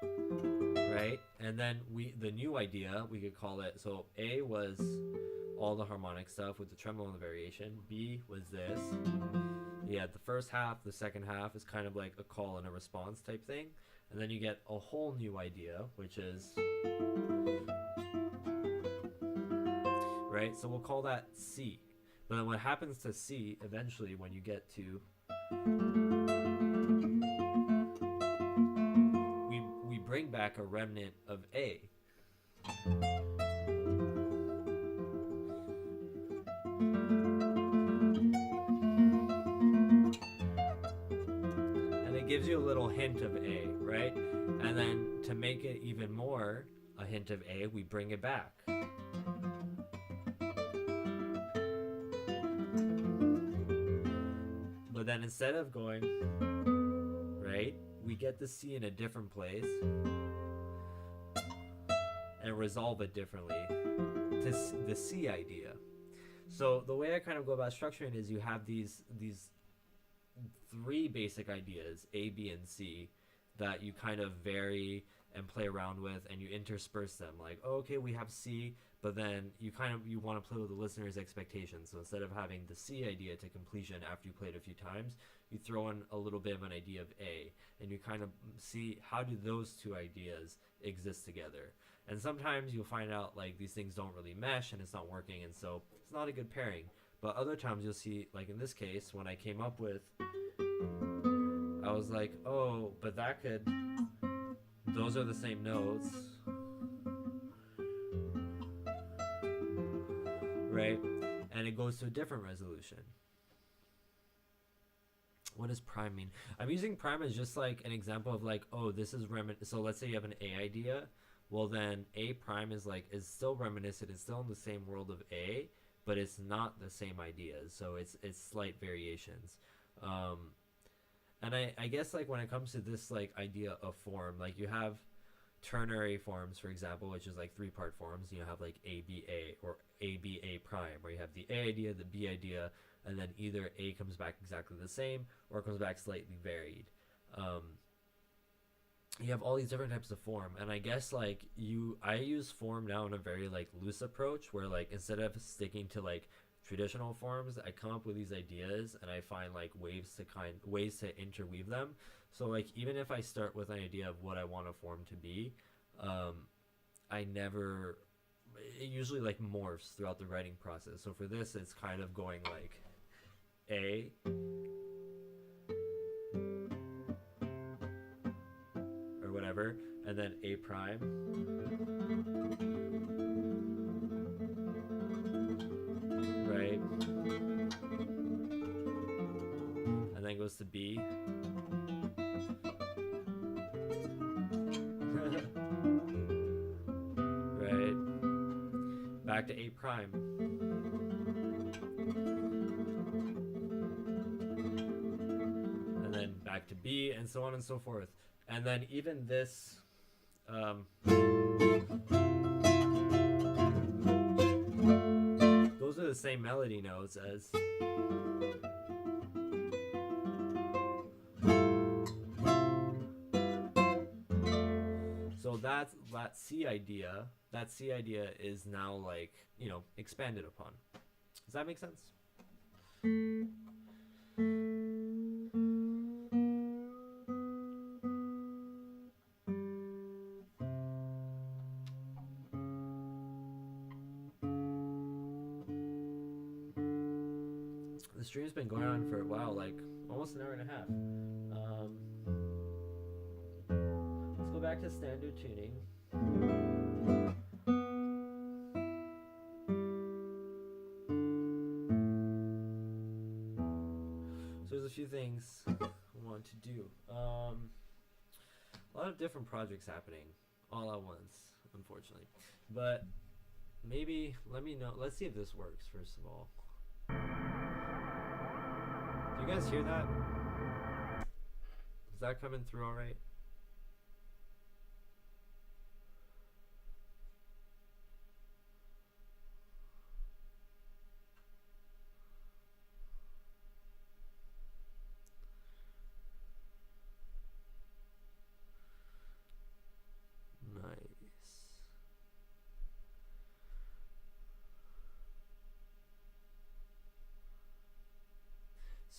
Right? And then the new idea, we could call it, so A was all the harmonic stuff with the tremolo and the variation. B was this. You had the first half, the second half is kind of like a call and a response type thing. And then you get a whole new idea, which is, right? So we'll call that C. But then what happens to C eventually when you get to, we bring back a remnant of A. And it gives you a little hint of A, right? And then to make it even more a hint of A, we bring it back. But then instead of going, right, we get the C in a different place and resolve it differently to the C idea. So the way I kind of go about structuring is you have these three basic ideas, A, B, and C, that you kind of vary and play around with, and you intersperse them. Like, oh, okay, we have C, but then you want to play with the listener's expectations. So instead of having the C idea to completion after you play it a few times, you throw in a little bit of an idea of A, and you kind of see how do those two ideas exist together. And sometimes you'll find out like these things don't really mesh and it's not working, and so it's not a good pairing. But other times you'll see, like in this case, when I came up with, I was like, oh, but that could, those are the same notes, right? And it goes to a different resolution. What does prime mean? I'm using prime as just like an example of like, oh, this is so let's say you have an A idea. Well, then A prime is still reminiscent. It's still in the same world of A, but it's not the same ideas. So it's slight variations. And I guess like when it comes to this like idea of form, like you have ternary forms, for example, which is like three-part forms. You have like ABA or ABA prime, where you have the A idea, the B idea, and then either A comes back exactly the same or it comes back slightly varied. You have all these different types of form, and I guess like I use form now in a very like loose approach, where like instead of sticking to like traditional forms, I come up with these ideas and I find like ways to interweave them. So like even if I start with an idea of what I want a form to be, it usually like morphs throughout the writing process. So for this, it's kind of going like A, or whatever, and then A prime, right, and then goes to B, right, back to A prime, and then back to B, and so on and so forth. And then even this, those are the same melody notes as, so that C idea is now like, expanded upon. Does that make sense? The stream's been going on for a while, like almost an hour and a half. Let's go back to standard tuning. So there's a few things I want to do. A lot of different projects happening all at once, unfortunately. But maybe, let me know. Let's see if this works, first of all. Do you guys hear that? Is that coming through all right?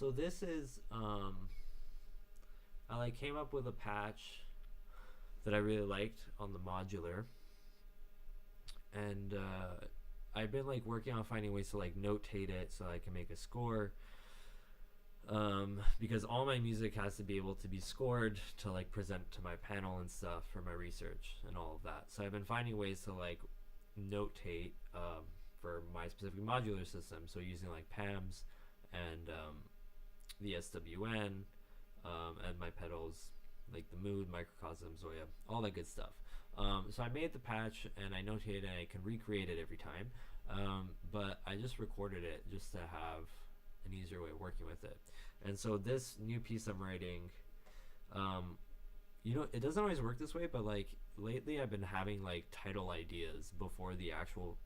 So this is I like came up with a patch that I really liked on the modular, and I've been like working on finding ways to like notate it so I can make a score. Because all my music has to be able to be scored to like present to my panel and stuff for my research and all of that. So I've been finding ways to like notate for my specific modular system. So using like PAMs and the SWN and my pedals, like the mood, microcosm, Zoya, all that good stuff. So I made the patch and I notated and I can recreate it every time. But I just recorded it just to have an easier way of working with it. And so this new piece I'm writing, it doesn't always work this way, but like lately I've been having like title ideas before the actual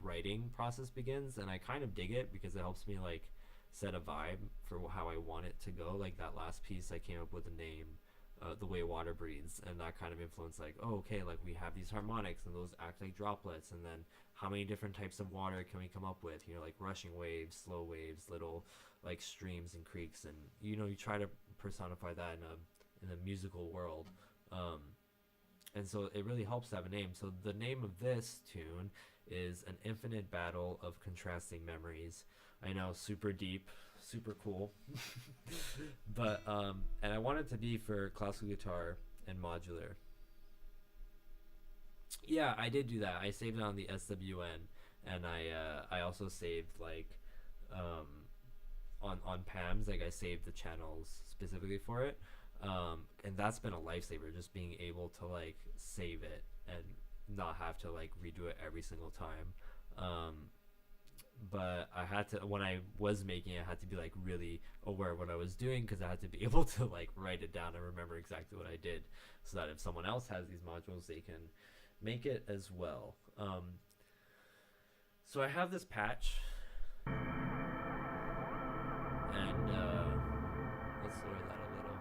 writing process begins, and I kind of dig it because it helps me like set a vibe for how I want it to go. Like that last piece, I came up with a name, the way water breathes, and that kind of influenced like, oh, okay, like we have these harmonics and those act like droplets, and then how many different types of water can we come up with, like rushing waves, slow waves, little like streams and creeks, and you try to personify that in a musical world. And so it really helps to have a name. So the name of this tune is An Infinite Battle of Contrasting Memories. I know, super deep, super cool. But and I want it to be for classical guitar and modular. Yeah, I did do that. I saved it on the SWN, and I also saved like on PAMs, like I saved the channels specifically for it. And that's been a lifesaver, just being able to like save it and not have to like redo it every single time. But I had to, when I was making it, I had to be like really aware of what I was doing, because I had to be able to like write it down and remember exactly what I did, so that if someone else has these modules, they can make it as well. So I have this patch, and let's lower that a little.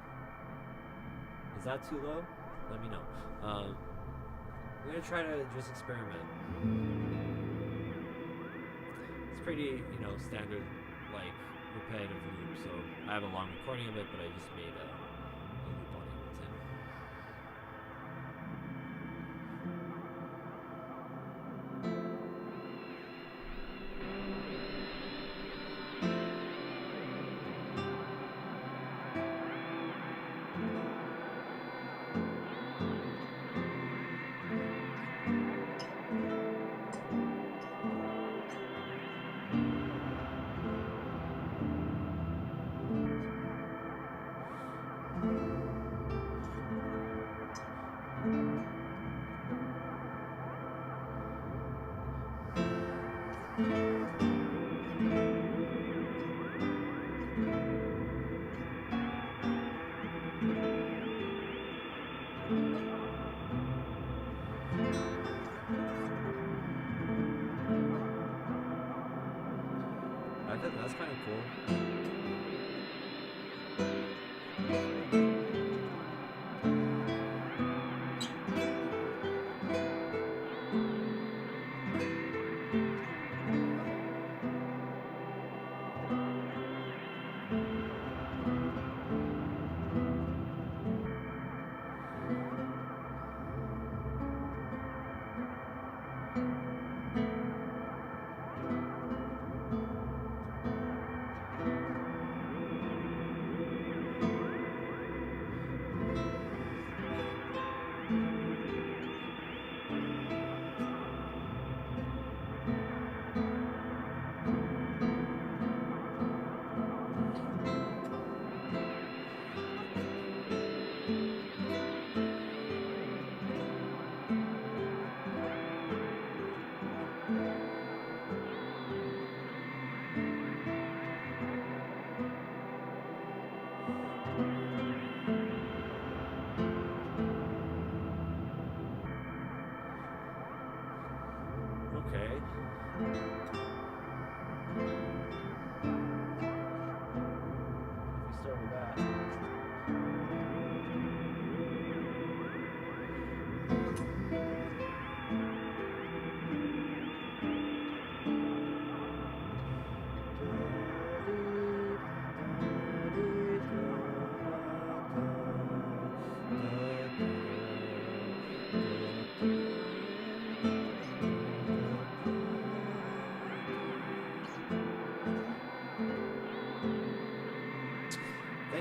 Is that too low? Let me know. I'm gonna try to just experiment. It's pretty, standard, like repetitive loop. So I have a long recording of it, but I just made a loop on Ableton. That's kind of cool.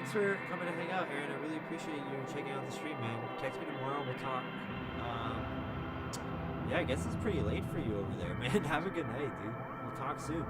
thanks for coming to hang out, Aaron. I really appreciate you checking out the stream, man. Text me tomorrow. We'll talk. Yeah, I guess it's pretty late for you over there, man. Have a good night, dude. We'll talk soon.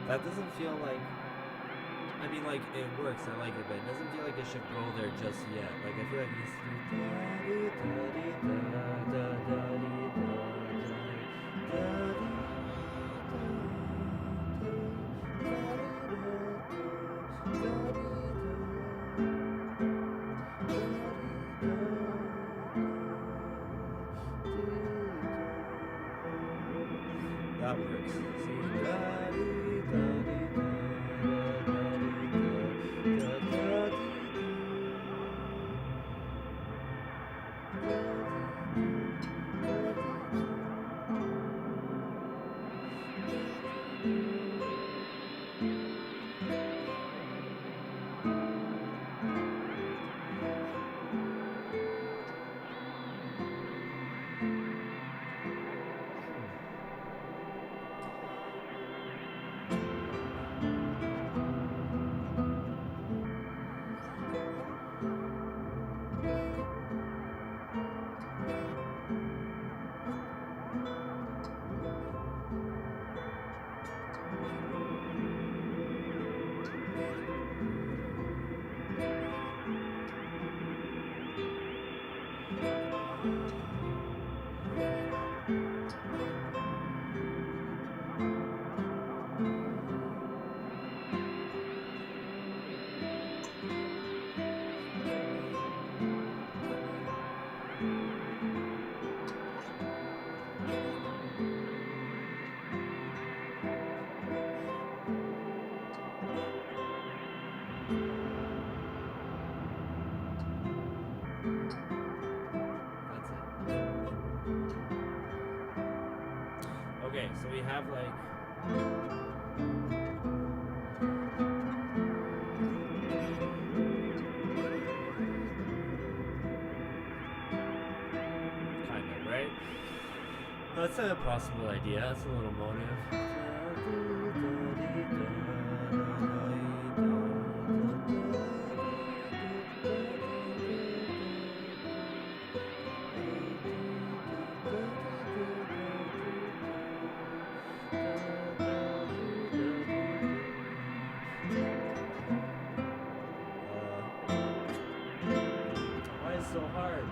That doesn't feel like, I mean, like, it works, I like it, but it doesn't feel like it should go there just yet. Like, I feel like it's that works. Okay, so we have like kind of, right? That's a possible idea. That's a little motive. So hard.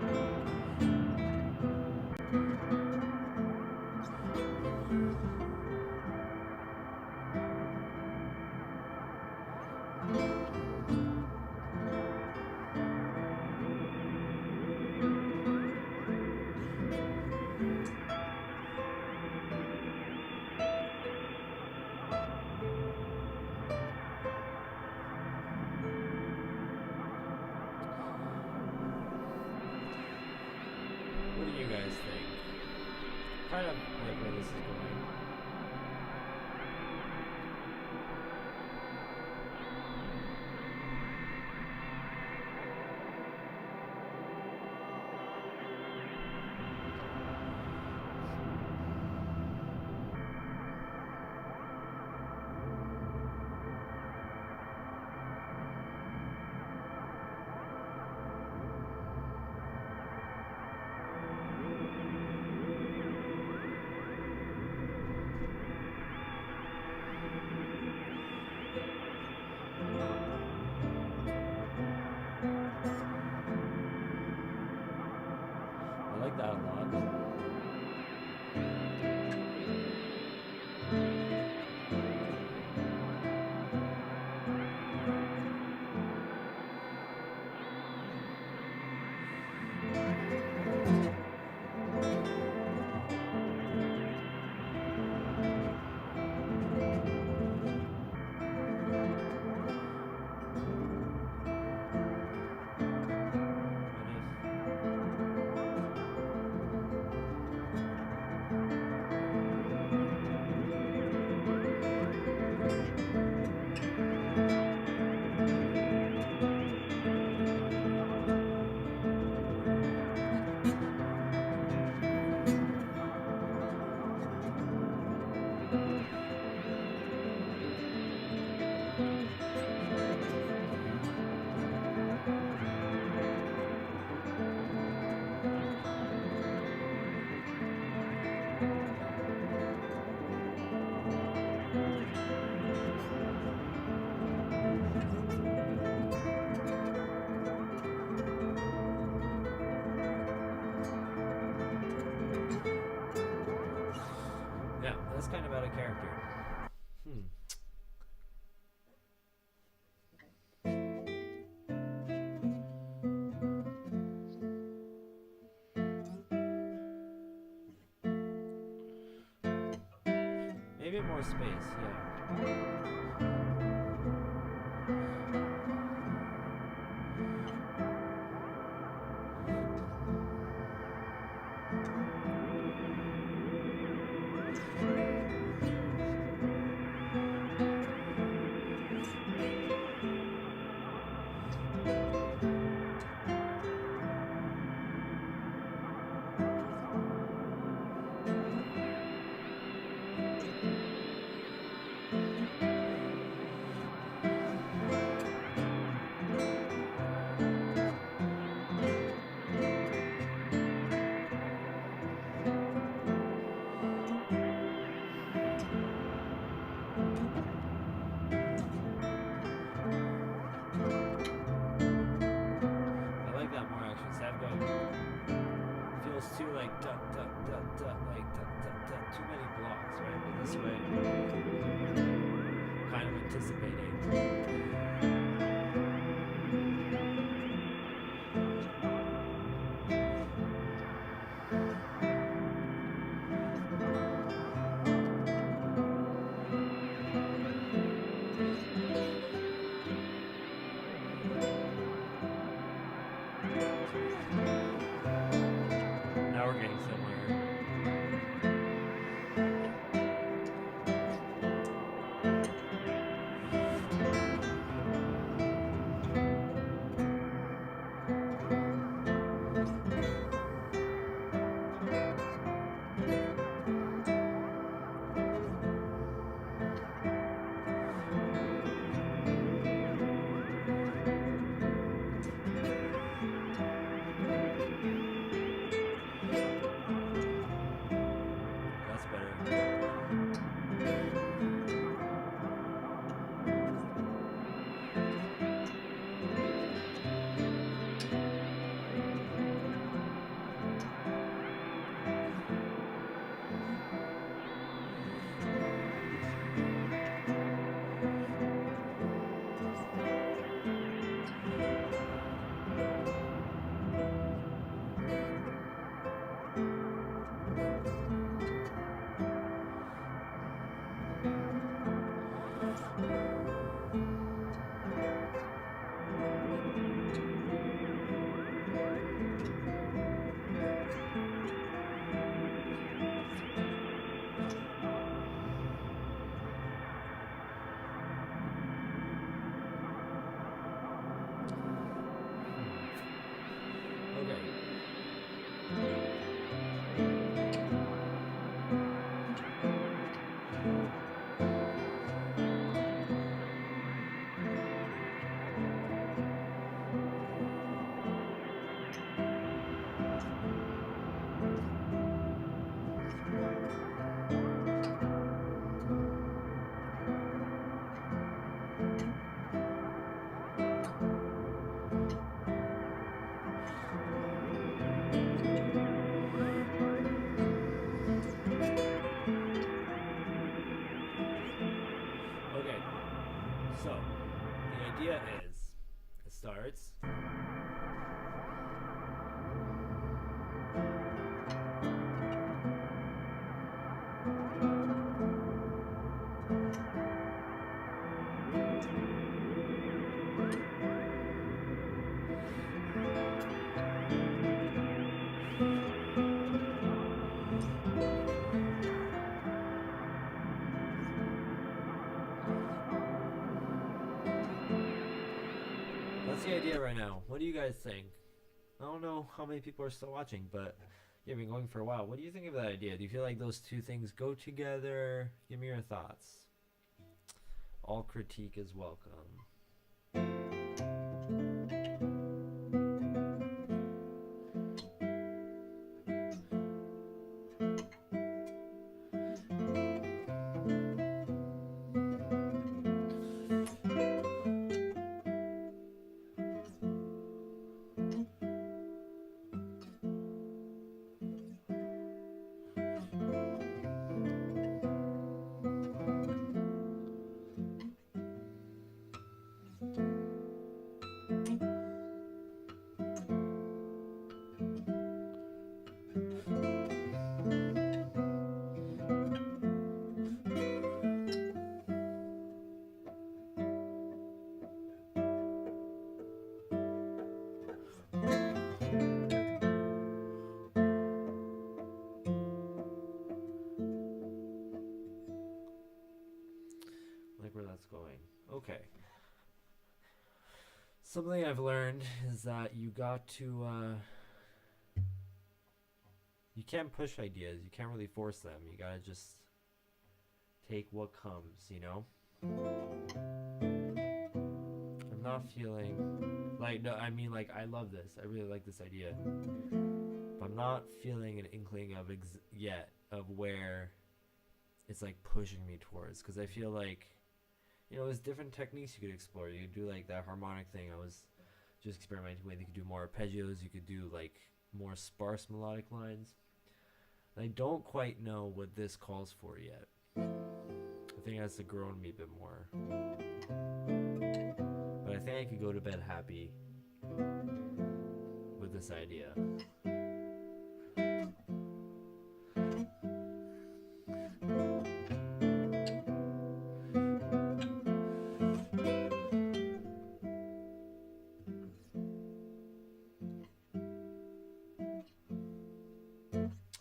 kind of like where this is going. I like that a lot. Yeah, that's kind of out of character. Maybe more space, yeah. I like that more actually. Sad guy feels too like dut dut dut dut like dut dut dut. Too many blocks, right? But this way, kind of anticipating. Now we're getting somewhere. So, the idea is, it starts. That's the idea right now. What do you guys think? I don't know how many people are still watching, but yeah, been going for a while. What do you think of that idea? Do you feel like those two things go together? Give me your thoughts. All critique is welcome. Like where that's going. Okay. Something I've learned is that you got to, you can't push ideas. You can't really force them. You gotta just take what comes, you know? I'm not feeling like, no, I mean, like, I love this. I really like this idea. But I'm not feeling an inkling of yet of where it's like pushing me towards. Because I feel like, you know, there's different techniques you could explore. You could do like that harmonic thing I was just experimenting with. You could do more arpeggios. You could do like more sparse melodic lines. And I don't quite know what this calls for yet. I think it has to grow on me a bit more. But I think I could go to bed happy with this idea.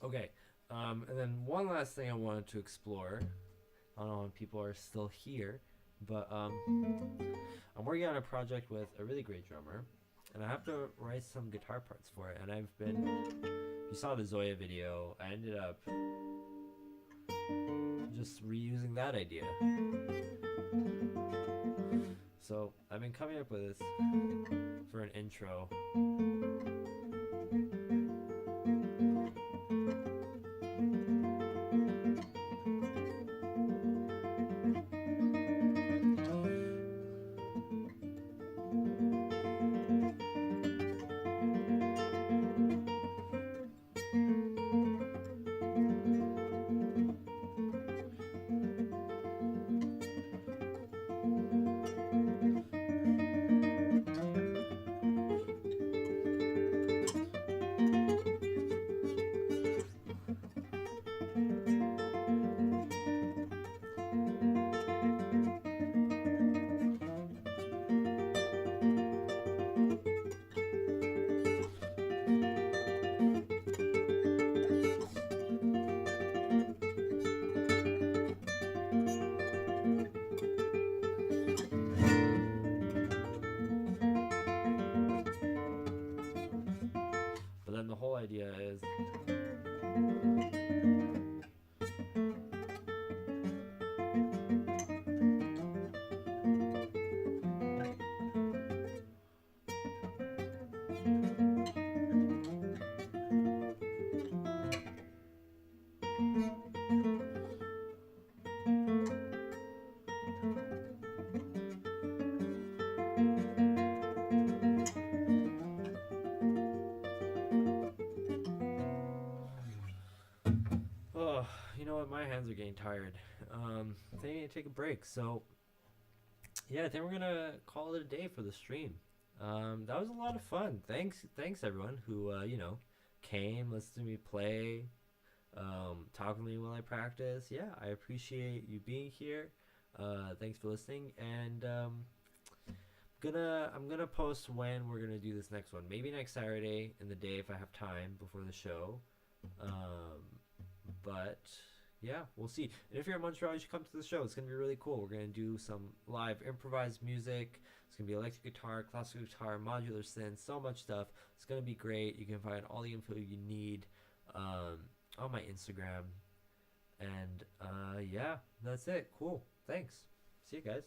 Okay, and then one last thing I wanted to explore. I don't know if people are still here, but I'm working on a project with a really great drummer, and I have to write some guitar parts for it. And I've been, you saw the Zoya video, I ended up just reusing that idea. So I've been coming up with this for an intro. But then the whole idea is you know what? My hands are getting tired. I think I need to take a break. So yeah, I think we're gonna call it a day for the stream. That was a lot of fun. Thanks everyone who came, listened to me play, talk with me while I practice. Yeah, I appreciate you being here. Thanks for listening, and I'm gonna post when we're gonna do this next one. Maybe next Saturday in the day if I have time before the show. Um, but yeah, we'll see. And if you're in Montreal, you should come to the show. It's gonna be really cool. We're gonna do some live improvised music. It's gonna be electric guitar, classical guitar, modular synth, so much stuff. It's gonna be great. You can find all the info you need on my Instagram. And yeah, that's it. Cool. Thanks. See you guys.